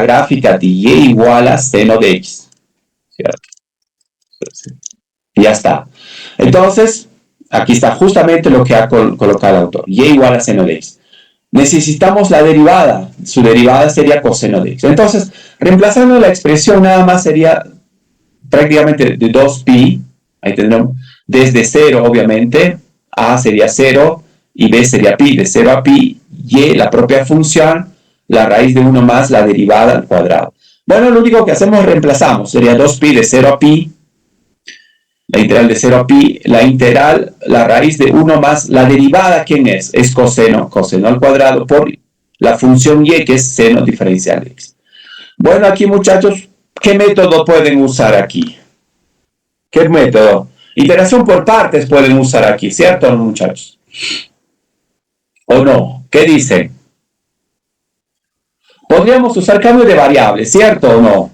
Speaker 1: gráfica de y igual a seno de x, ¿cierto? Ya está. Entonces, aquí está justamente lo que ha colocado el autor, y igual a seno de x. Necesitamos la derivada, su derivada sería coseno de x. Entonces, reemplazando la expresión nada más sería prácticamente de 2pi, ahí tendremos, desde 0 obviamente, a sería 0 y b sería pi, de 0 a pi, y la propia función, la raíz de 1 más la derivada al cuadrado. Bueno, lo único que hacemos es reemplazamos, sería 2pi de 0 a pi, la integral de 0 a pi, la integral, la raíz de 1 más la derivada, ¿quién es? Es coseno al cuadrado por la función y, que es seno diferencial de x. Bueno, aquí muchachos, ¿qué método pueden usar aquí? ¿Qué método? Iteración por partes pueden usar aquí, ¿cierto, muchachos? ¿O no? ¿Qué dicen? Podríamos usar cambio de variable, ¿cierto o no?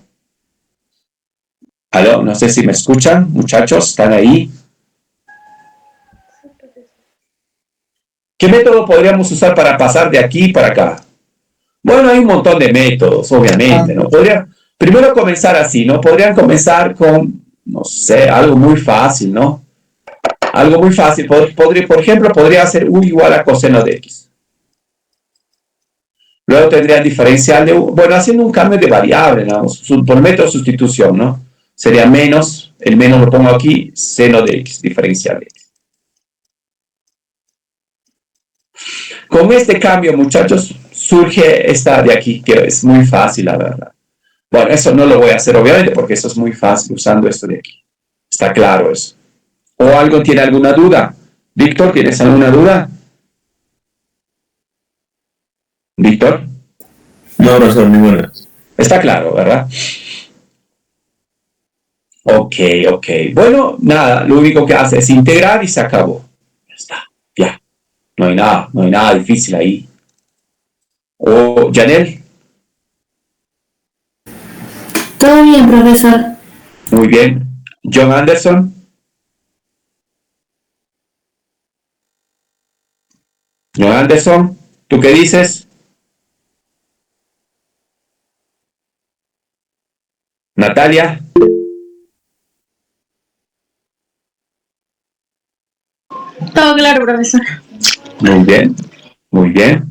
Speaker 1: ¿Aló? No sé si me escuchan, muchachos, ¿están ahí? ¿Qué método podríamos usar para pasar de aquí para acá? Bueno, hay un montón de métodos, obviamente, ¿no? Primero comenzar así, ¿no? Podrían comenzar con, no sé, algo muy fácil, ¿no? Algo muy fácil. Por ejemplo, podría ser u igual a coseno de x. Luego tendrían diferencial de u. Bueno, haciendo un cambio de variable, ¿no? Por método de sustitución, ¿no? Sería menos, el menos lo pongo aquí, seno de x, diferencial de x. Con este cambio, muchachos, surge esta de aquí, que es muy fácil, la verdad. Bueno, eso no lo voy a hacer, obviamente, porque eso es muy fácil usando esto de aquí. Está claro eso. ¿O algo tiene alguna duda? Víctor, ¿tienes alguna duda? Víctor.
Speaker 6: No, profesor, ninguna.
Speaker 1: Está claro, ¿verdad? Ok. Bueno, nada, lo único que hace es integrar y se acabó. Ya está, ya. No hay nada difícil ahí. O Janel.
Speaker 5: Todo bien, profesor.
Speaker 1: Muy bien. John Anderson. John Anderson, ¿tú qué dices? Natalia.
Speaker 7: Todo claro, profesor.
Speaker 1: Muy bien.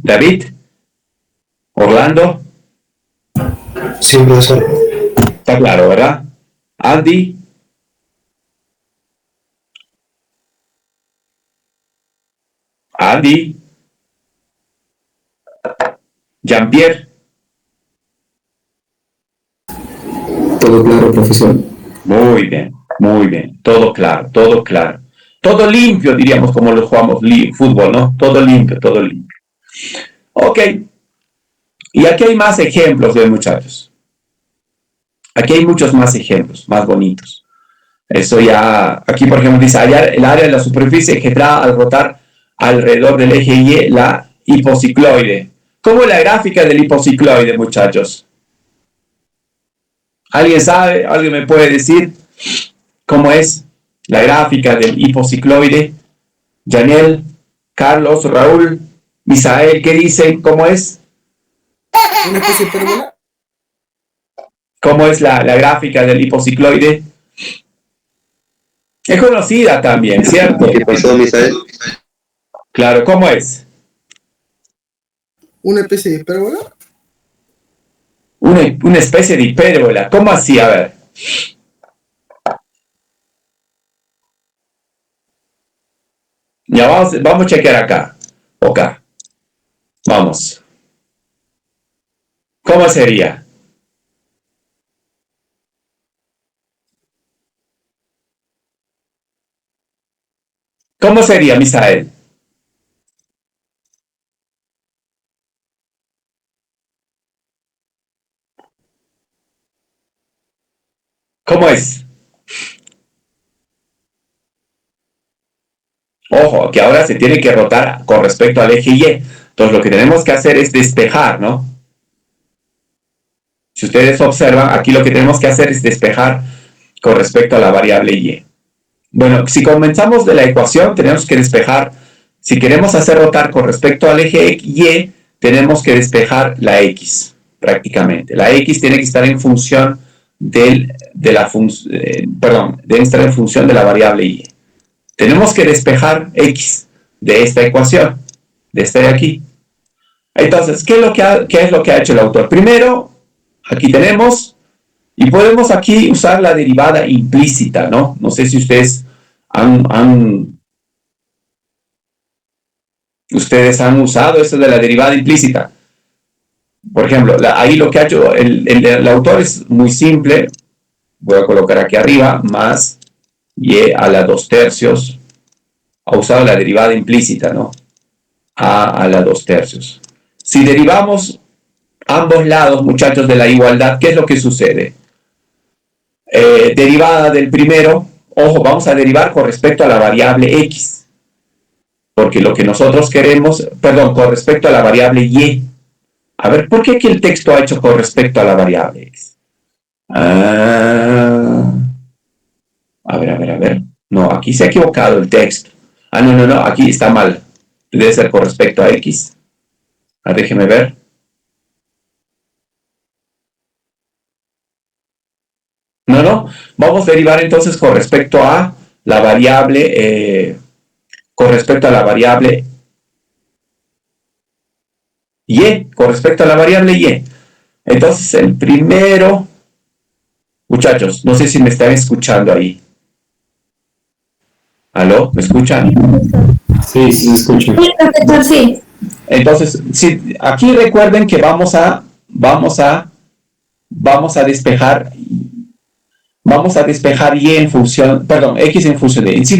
Speaker 1: David. Orlando.
Speaker 4: Sí, profesor.
Speaker 1: Está claro, ¿verdad? Andy. Jean-Pierre.
Speaker 6: Todo claro, profesor.
Speaker 1: Muy bien. Todo claro. Todo limpio, diríamos, como lo jugamos fútbol, ¿no? Todo limpio. Ok. Y aquí hay más ejemplos, muchachos. Aquí hay muchos más ejemplos, más bonitos. Eso ya, aquí por ejemplo dice, hallar el área de la superficie generada al rotar alrededor del eje Y, la hipocicloide. ¿Cómo es la gráfica del hipocicloide, muchachos? ¿Alguien sabe? ¿Alguien me puede decir cómo es la gráfica del hipocicloide? Janel, Carlos, Raúl, Misael, ¿qué dicen? ¿Cómo es?
Speaker 8: ¿Una especie de pérgola?
Speaker 1: ¿Cómo es la gráfica del hipocicloide? Es conocida también, ¿cierto?
Speaker 3: ¿Qué pasó, Misael?
Speaker 1: Claro, ¿cómo es?
Speaker 8: ¿Una especie de hipérbola?
Speaker 1: Una especie de hipérbola. ¿Cómo así? A ver. Ya vamos a chequear acá. Acá. Vamos. ¿Cómo sería? ¿Cómo sería, Misael? ¿Cómo es? Ojo, que ahora se tiene que rotar con respecto al eje Y. Entonces lo que tenemos que hacer es despejar, ¿no? Si ustedes observan, aquí lo que tenemos que hacer es despejar con respecto a la variable Y. Bueno, si comenzamos de la ecuación, tenemos que despejar. Si queremos hacer rotar con respecto al eje Y, tenemos que despejar la X, prácticamente. La X tiene que estar en función debe estar en función de la variable Y. Tenemos que despejar X de esta ecuación, de esta de aquí. Entonces, ¿qué es lo que ha hecho el autor? Primero, aquí tenemos, y podemos aquí usar la derivada implícita, ¿no? No sé si ustedes han usado esto de la derivada implícita. Por ejemplo, ahí lo que ha hecho el autor es muy simple. Voy a colocar aquí arriba, más y a la 2/3. Ha usado la derivada implícita, ¿no? A la 2/3. Si derivamos ambos lados, muchachos, de la igualdad, ¿qué es lo que sucede? Derivada del primero, ojo, vamos a derivar con respecto a la variable X. Porque lo que nosotros queremos, con respecto a la variable Y. A ver, ¿por qué aquí el texto ha hecho con respecto a la variable X? A ver. No, aquí se ha equivocado el texto. No, aquí está mal. Debe ser con respecto a X. Déjeme ver. No. Vamos a derivar entonces con respecto a la variable, Y, con respecto a la variable Y. Entonces, el primero, muchachos, no sé si me están escuchando ahí. ¿Aló? ¿Me escuchan?
Speaker 2: Sí, se escucha.
Speaker 5: Sí, profesor, sí.
Speaker 1: Entonces, aquí recuerden que vamos a despejar Y en función, X en función de Y. Si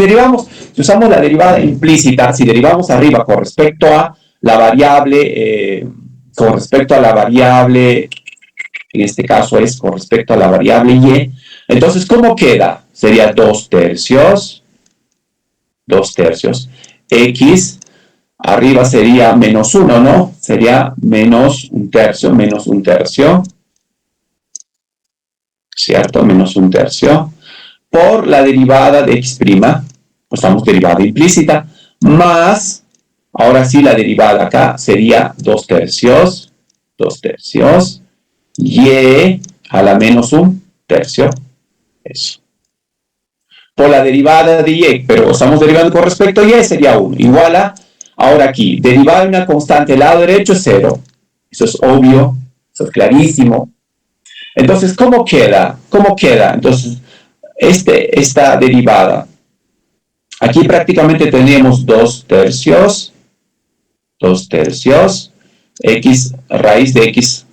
Speaker 1: usamos la derivada implícita, si derivamos arriba con respecto a la variable, con respecto a la variable, en este caso es con respecto a la variable y. Entonces, ¿cómo queda? Sería 2/3. 2/3. X, arriba sería -1, ¿no? Sería -1/3, ¿cierto? -1/3 por la derivada de x', usamos derivada implícita, más, ahora sí la derivada acá sería 2/3, y a la -1/3, eso. Por la derivada de y, pero estamos derivando con respecto a y, sería 1, igual a, ahora aquí, derivada de una constante del lado derecho es 0, eso es obvio, eso es clarísimo. Entonces, ¿cómo queda? ¿Cómo queda? Entonces, esta derivada, aquí prácticamente tenemos 2/3, x raíz de x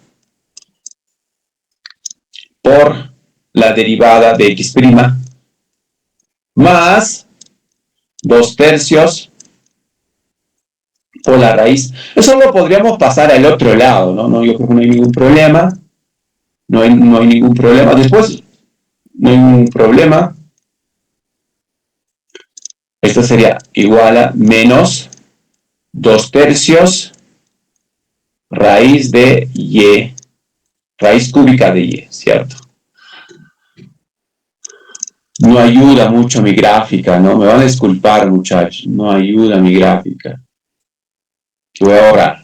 Speaker 1: por la derivada de x', más 2/3 por la raíz. Eso lo podríamos pasar al otro lado, ¿no? Yo creo que no hay ningún problema. No hay ningún problema. Después, no hay ningún problema. Esto sería igual a menos 2/3 raíz de y, raíz cúbica de y, ¿cierto? No ayuda mucho mi gráfica, ¿no? Me van a disculpar, muchachos. No ayuda mi gráfica. Voy a ahorrar.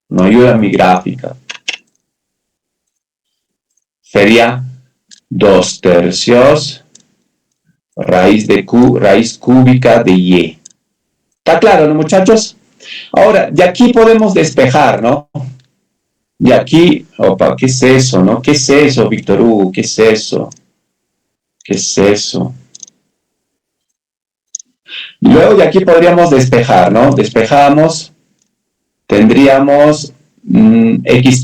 Speaker 1: No ayuda mi gráfica. Sería 2/3 raíz cúbica de y. ¿Está claro, no, muchachos? Ahora, de aquí podemos despejar, ¿no? De aquí, opa, ¿qué es eso, no? ¿Qué es eso, Víctor Hugo? ¿Qué es eso? ¿Qué es eso? Luego de aquí podríamos despejar, ¿no? Despejamos, tendríamos x',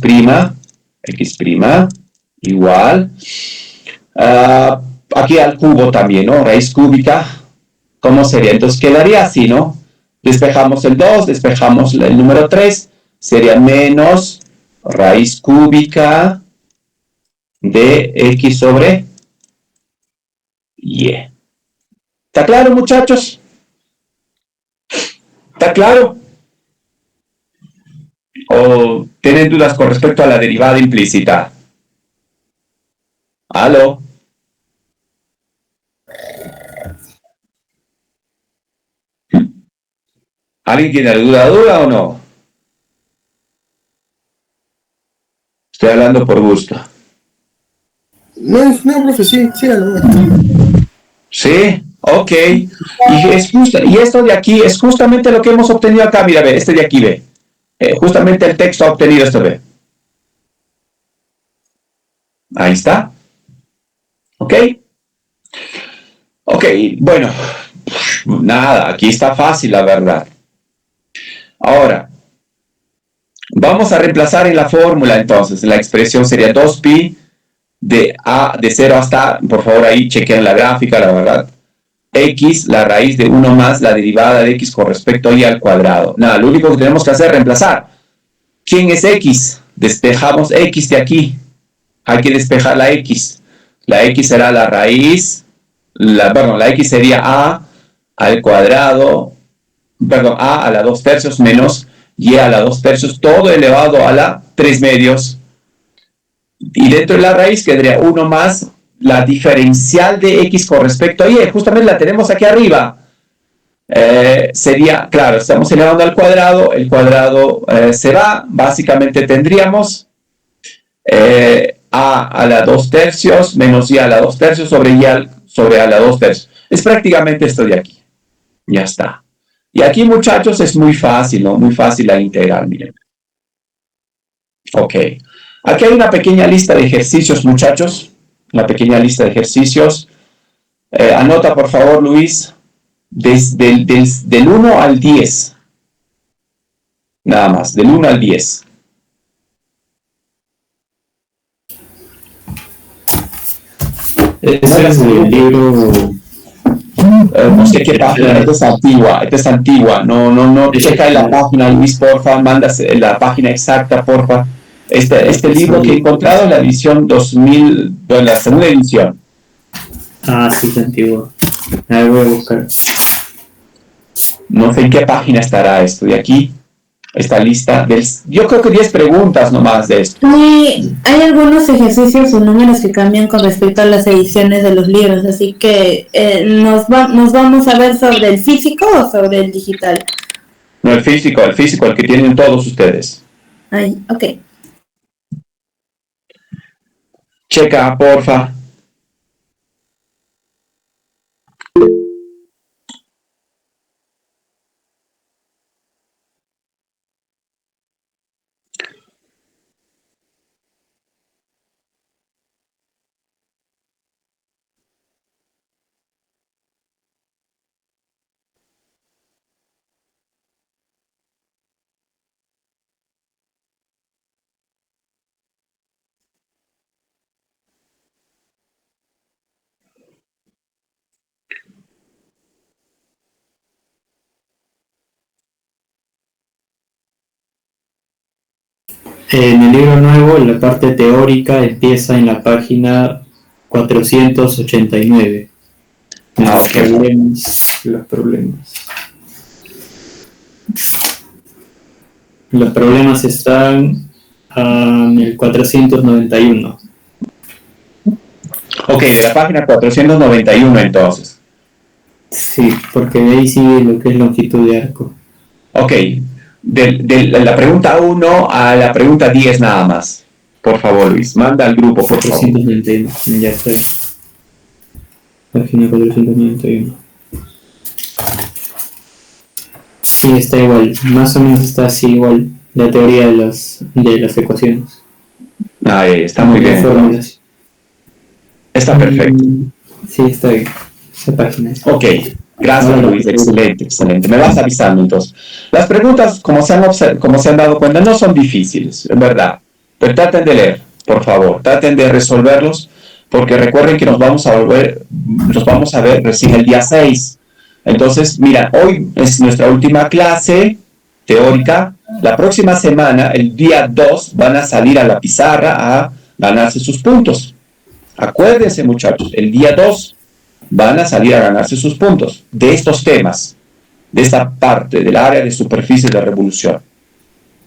Speaker 1: igual. Aquí al cubo también, ¿no? Raíz cúbica, ¿cómo sería? Entonces quedaría así, ¿no? Despejamos el 2, despejamos el número 3, sería menos raíz cúbica de x sobre y. ¿Está claro, muchachos? ¿Está claro? ¿O tienen dudas con respecto a la derivada implícita? ¿Aló? ¿Alguien tiene duda o no? Estoy hablando por gusto.
Speaker 8: No, profe, sí,
Speaker 1: ¿Sí? Ok. Y esto de aquí es justamente lo que hemos obtenido acá. Mira, ve, este de aquí, ve. Justamente el texto ha obtenido esto, ve. Ahí está. ¿Ok? Ok, bueno. Nada, aquí está fácil, la verdad. Ahora, vamos a reemplazar en la fórmula, entonces. La expresión sería 2pi de 0 hasta, por favor, ahí chequen la gráfica, la verdad. X, la raíz de 1 más la derivada de x con respecto a y al cuadrado. Nada, lo único que tenemos que hacer es reemplazar. ¿Quién es x? Despejamos x de aquí. Hay que despejar la x. La x será la raíz, la x sería a al cuadrado, a la 2/3 menos y a la 2/3, todo elevado a la 3/2. Y dentro de la raíz quedaría 1 más la diferencial de x con respecto a y. Justamente la tenemos aquí arriba. Sería, claro, estamos elevando al cuadrado, el cuadrado se va, básicamente tendríamos a la 2/3 menos y a la 2/3 sobre a la 2/3. Es prácticamente esto de aquí. Ya está. Y aquí, muchachos, es muy fácil, ¿no? Muy fácil la integral, miren. Ok. Aquí hay una pequeña lista de ejercicios, muchachos. Una pequeña lista de ejercicios. Anota, por favor, Luis. Del 1 al 10. Nada más, del 1 al 10.
Speaker 2: Ese es el libro
Speaker 1: No sé qué página, esta es antigua, no, checa en la página, Luis, porfa, mandas la página exacta, porfa. Este libro que he encontrado es la edición 2000, bueno, la segunda edición.
Speaker 2: Ah, sí, es antiguo. A ver, voy a buscar.
Speaker 1: No sé en qué página estará esto de aquí. Esta lista, yo creo que 10 preguntas nomás de esto.
Speaker 5: Hay algunos ejercicios o números que cambian con respecto a las ediciones de los libros, así que nos vamos a ver sobre el físico o sobre el digital.
Speaker 1: No, el físico, el que tienen todos ustedes.
Speaker 5: Ay, ok.
Speaker 1: Checa, porfa.
Speaker 2: En el libro nuevo, la parte teórica empieza en la página 489. Los problemas. Los problemas están en el 491.
Speaker 1: Ok, de la página 491 entonces.
Speaker 2: Sí, porque de ahí sigue lo que es longitud de arco.
Speaker 1: Ok, de la pregunta 1 a la pregunta 10 nada más. Por favor, Luis, manda al grupo, por favor.
Speaker 2: 491, ya estoy. Página 491. Sí, está igual, más o menos está así igual la teoría de las ecuaciones.
Speaker 1: Está muy bien.
Speaker 2: Fórmulas.
Speaker 1: Está perfecto.
Speaker 2: Sí, está bien. Esa página es.
Speaker 1: Ok, gracias Luis, excelente. Me vas avisando entonces. Las preguntas, como se han dado cuenta, no son difíciles, en verdad. Pero traten de leer, por favor, traten de resolverlos, porque recuerden que nos vamos a ver recién el día 6. Entonces, mira, hoy es nuestra última clase teórica. La próxima semana, el día 2, van a salir a la pizarra a ganarse sus puntos. Acuérdense, muchachos, el día 2 van a salir a ganarse sus puntos de estos temas, de esta parte del área de superficie de revolución.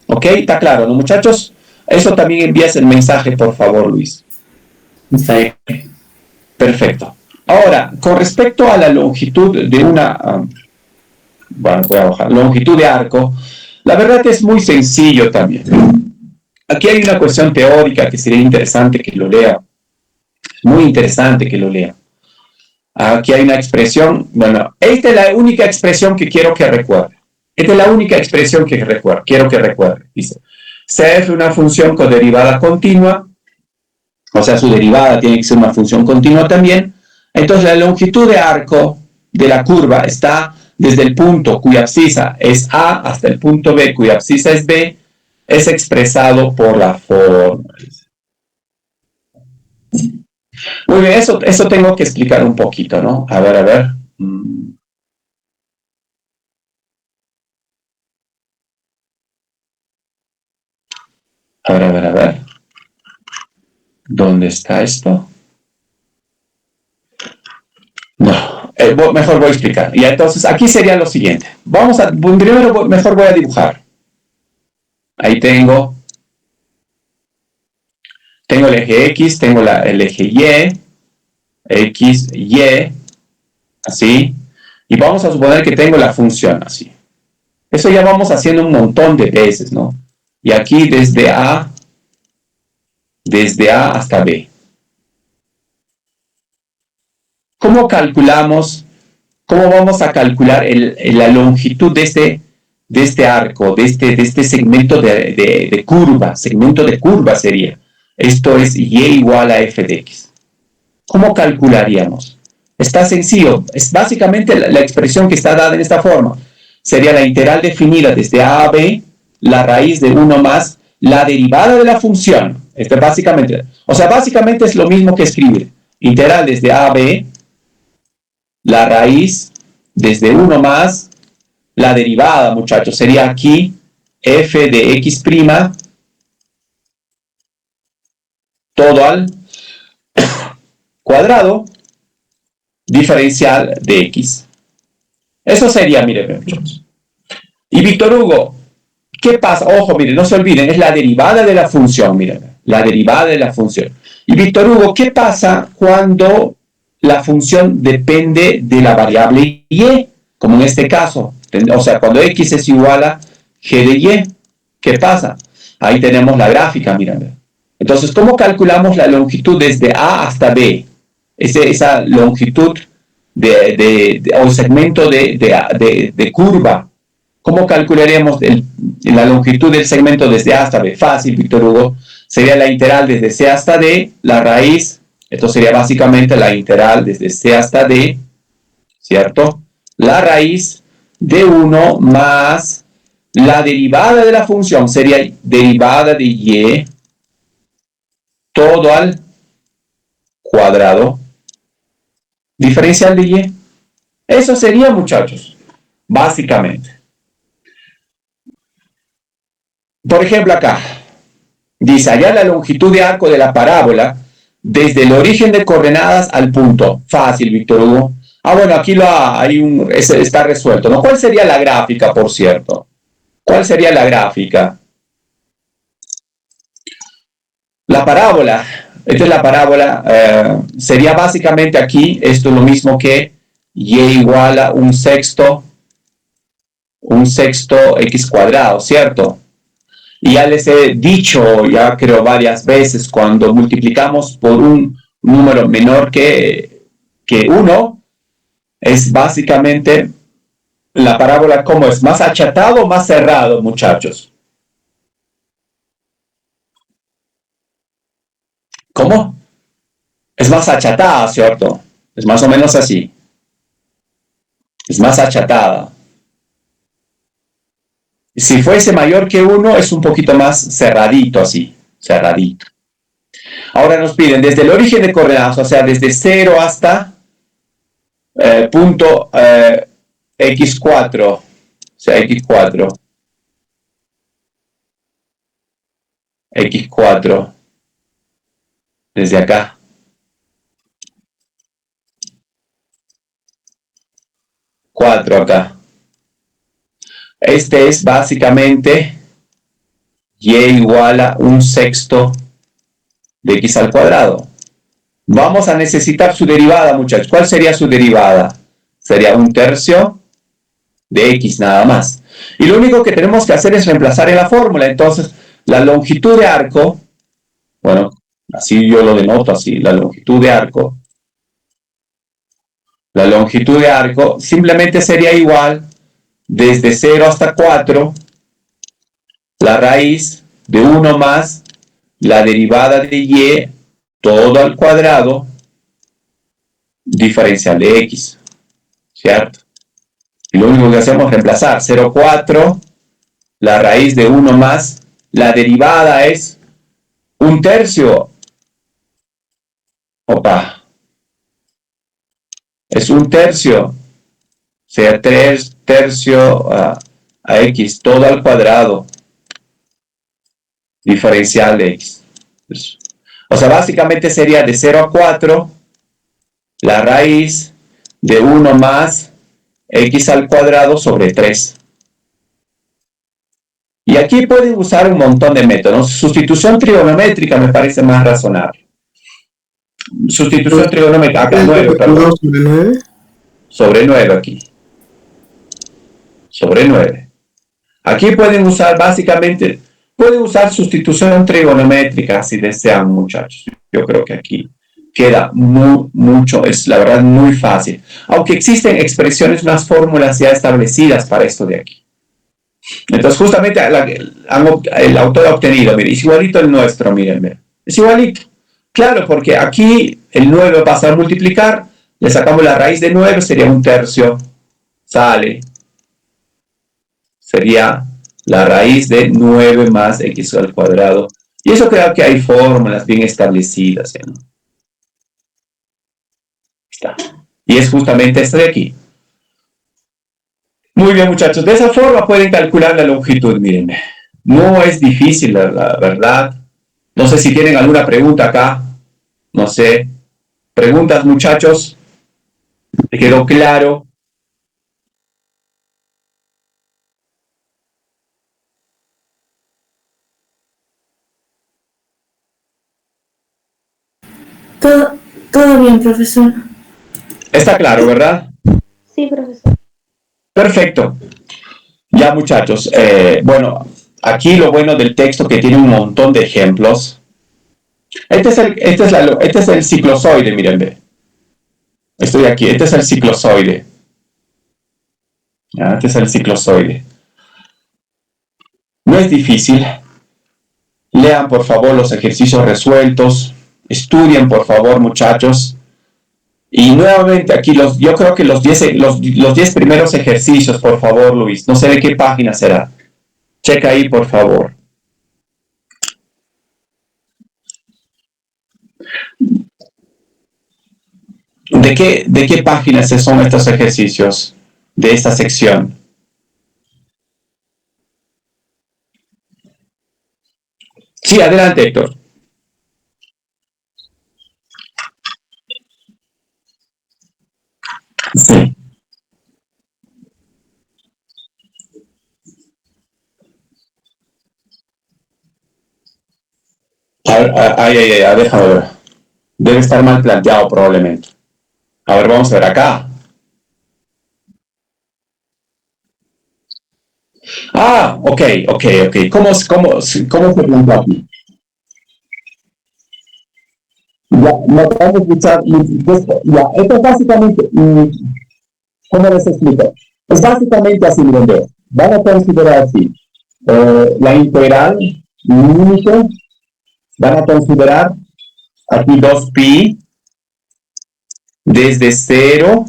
Speaker 1: ¿Ok? ¿Está claro, no, muchachos? Eso también envías el mensaje, por favor, Luis.
Speaker 2: Está bien.
Speaker 1: Perfecto. Ahora, con respecto a la longitud de voy a bajar, longitud de arco, la verdad es muy sencillo también. Aquí hay una cuestión teórica que sería interesante que lo lea. Muy interesante que lo lea. Aquí hay una expresión, esta es la única expresión que quiero que recuerde. Esta es la única expresión que quiero que recuerde. Dice, CF es una función con derivada continua, o sea, su derivada tiene que ser una función continua también. Entonces, la longitud de arco de la curva está desde el punto cuya abscisa es A hasta el punto B cuya abscisa es B, es expresado por la fórmula. Muy bien, eso tengo que explicar un poquito, ¿no? A ver. A ver. ¿Dónde está esto? No, mejor voy a explicar. Y entonces, aquí sería lo siguiente. Mejor voy a dibujar. Ahí tengo el eje X, tengo el eje Y, X, Y, así. Y vamos a suponer que tengo la función así. Eso ya vamos haciendo un montón de veces, ¿no? Y aquí desde A hasta B. ¿Cómo vamos a calcular la longitud de este arco, de este segmento de curva? Segmento de curva sería. Esto es Y igual a f de X. ¿Cómo calcularíamos? Está sencillo. Es básicamente la expresión que está dada en esta forma. Sería la integral definida desde A a B, la raíz de 1 más la derivada de la función. Básicamente es lo mismo que escribir. Integral desde A a B, la raíz desde 1 más la derivada, muchachos. Sería aquí f de x' todo al cuadrado diferencial de x. Eso sería, miren, muchachos. Y Víctor Hugo, ¿qué pasa? Ojo, miren, no se olviden, es la derivada de la función, miren, la derivada de la función. Y Víctor Hugo, ¿qué pasa cuando la función depende de la variable y? Como en este caso, o sea, cuando x es igual a g de y, ¿qué pasa? Ahí tenemos la gráfica, miren. Entonces, ¿cómo calculamos la longitud desde A hasta B? Esa longitud o segmento de curva. ¿Cómo calcularemos la longitud del segmento desde A hasta B? Fácil, Víctor Hugo. Sería la integral desde C hasta D, la raíz. Esto sería básicamente la integral desde C hasta D, ¿cierto? La raíz de 1 más la derivada de la función sería derivada de y todo al cuadrado diferencial de y. Eso sería, muchachos, básicamente. Por ejemplo, acá dice, hallar la longitud de arco de la parábola desde el origen de coordenadas al punto. Fácil, Víctor Hugo. Bueno, aquí está resuelto, ¿no? ¿Cuál sería la gráfica, por cierto? ¿Cuál sería la gráfica? La parábola. Esta es la parábola. Sería básicamente aquí, esto es lo mismo que y igual a un sexto x cuadrado, ¿cierto? Y ya les he dicho, ya creo varias veces, cuando multiplicamos por un número menor que 1, es básicamente la parábola, ¿cómo es? ¿Más achatado o más cerrado, muchachos? ¿Cómo? Es más achatada, ¿cierto? Es más o menos así. Es más achatada. Si fuese mayor que 1, es un poquito más cerradito, así. Cerradito. Ahora nos piden desde el origen de coordenadas, o sea, desde 0 hasta punto x4. O sea, x4. x4. Desde acá. Cuatro acá. Este es básicamente y igual a un sexto de x al cuadrado. Vamos a necesitar su derivada, muchachos. ¿Cuál sería su derivada? Sería un tercio de x nada más. Y lo único que tenemos que hacer es reemplazar en la fórmula. Entonces, la longitud de arco, bueno, así yo lo denoto así, la longitud de arco. La longitud de arco simplemente sería igual desde 0 hasta 4, la raíz de 1 más la derivada de y todo al cuadrado diferencial de x, ¿cierto? Y lo único que hacemos es reemplazar 0,4, la raíz de 1 más, la derivada es un tercio. Opa. Es un tercio. O sea, 3 tercios a x, todo al cuadrado diferencial de x. O sea, básicamente sería de 0 a 4, la raíz de 1 más x al cuadrado sobre 3. Y aquí pueden usar un montón de métodos. Sustitución trigonométrica me parece más razonable. Sustitución trigonométrica, acá 9, perdón.
Speaker 8: ¿Sobre 9?
Speaker 1: Sobre 9 aquí. Sobre 9. Aquí pueden usar básicamente, pueden usar sustitución trigonométrica si desean, muchachos. Yo creo que aquí queda mucho, es la verdad muy fácil. Aunque existen expresiones, unas fórmulas ya establecidas para esto de aquí. Entonces justamente el autor ha obtenido, mire, es igualito el nuestro, miren, es igualito. Claro, porque aquí el 9 va a pasar a multiplicar, le sacamos la raíz de 9, sería un tercio, sale. Sería la raíz de 9 más x al cuadrado. Y eso creo que hay fórmulas bien establecidas, ¿no? Está. Y es justamente este de aquí. Muy bien, muchachos. De esa forma pueden calcular la longitud, miren. No es difícil, la verdad. No sé si tienen alguna pregunta acá. No sé. ¿Preguntas, muchachos? ¿Te quedó claro?
Speaker 5: Todo bien, profesor.
Speaker 1: Está claro, ¿verdad?
Speaker 5: Sí, profesor.
Speaker 1: Perfecto. Ya, muchachos. Bueno, aquí lo bueno del texto que tiene un montón de ejemplos. Este es el ciclozoide, miren, ve. Estoy aquí. Este es el ciclozoide. Ya, este es el ciclozoide. No es difícil. Lean, por favor, los ejercicios resueltos. Estudien, por favor, muchachos. Y nuevamente aquí, yo creo que los 10 primeros ejercicios, por favor, Luis. No sé de qué página será. Checa ahí, por favor. ¿De qué páginas son estos ejercicios de esta sección? Sí, adelante, Héctor. Sí. Déjame ver. Debe estar mal planteado probablemente. A ver, vamos a ver acá. Ok. ¿Cómo se plantea aquí? Ya, no vamos a escuchar. Ya, esto es básicamente, ¿cómo les explico? Es básicamente así, miren, ve. Van a considerar así. La integral límite, van a considerar aquí 2pi desde 0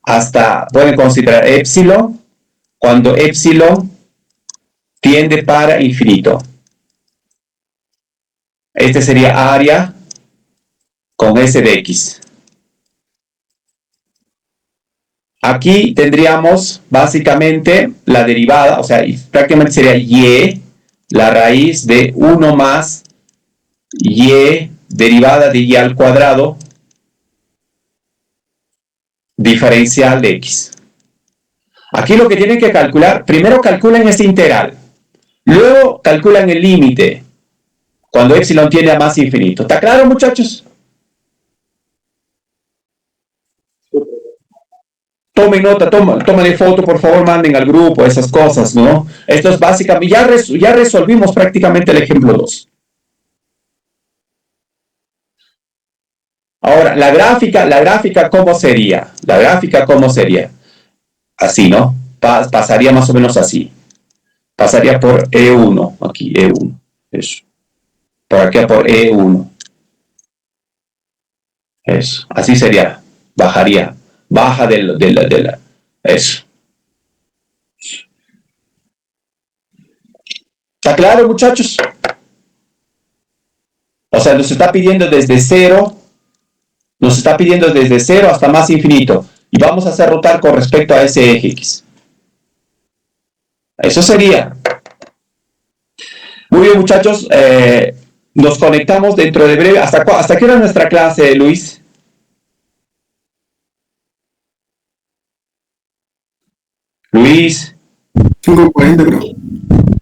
Speaker 1: hasta, pueden considerar epsilon, cuando epsilon tiende para infinito. Este sería área con S de X. Aquí tendríamos básicamente la derivada, o sea, prácticamente sería y, la raíz de 1 más y derivada de y al cuadrado diferencial de X. Aquí lo que tienen que calcular, primero calculan este integral, luego calculan el límite cuando epsilon tiende a más infinito. ¿Está claro, muchachos? Tomen nota, tomen foto, por favor, manden al grupo, esas cosas, ¿no? Esto es básicamente, ya resolvimos prácticamente el ejemplo 2. Ahora, la gráfica, ¿cómo sería? La gráfica, ¿cómo sería? Así, ¿no? Pasaría más o menos así. Pasaría por E1, aquí, E1, eso. Por aquí por E1. Eso, así sería. Bajaría. Baja de la. Eso. ¿Está claro, muchachos? O sea, nos está pidiendo desde 0. Nos está pidiendo desde 0 hasta más infinito. Y vamos a hacer rotar con respecto a ese eje X. Eso sería. Muy bien, muchachos. Nos conectamos dentro de breve. ¿Hasta qué hora es nuestra clase, Luis? Luis.
Speaker 8: 5:40, creo.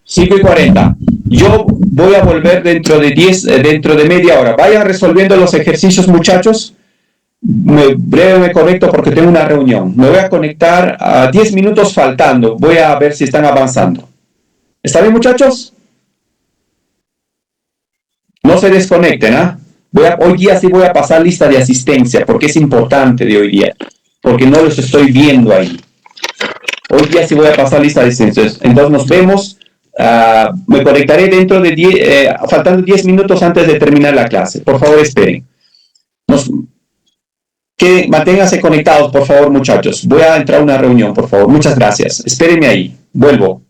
Speaker 1: 5:40. Yo voy a volver dentro de media hora. Vayan resolviendo los ejercicios, muchachos. Breve me conecto porque tengo una reunión. Me voy a conectar a 10 minutos faltando. Voy a ver si están avanzando. ¿Está bien, muchachos? No se desconecten, ¿ah? Hoy día sí voy a pasar lista de asistencia porque es importante de hoy día. Porque no los estoy viendo ahí. Hoy día sí voy a pasar lista de asistencia. Entonces nos vemos. Me conectaré dentro de faltando 10 minutos antes de terminar la clase. Por favor, esperen. Manténganse conectados, por favor, muchachos. Voy a entrar a una reunión, por favor. Muchas gracias. Espérenme ahí. Vuelvo.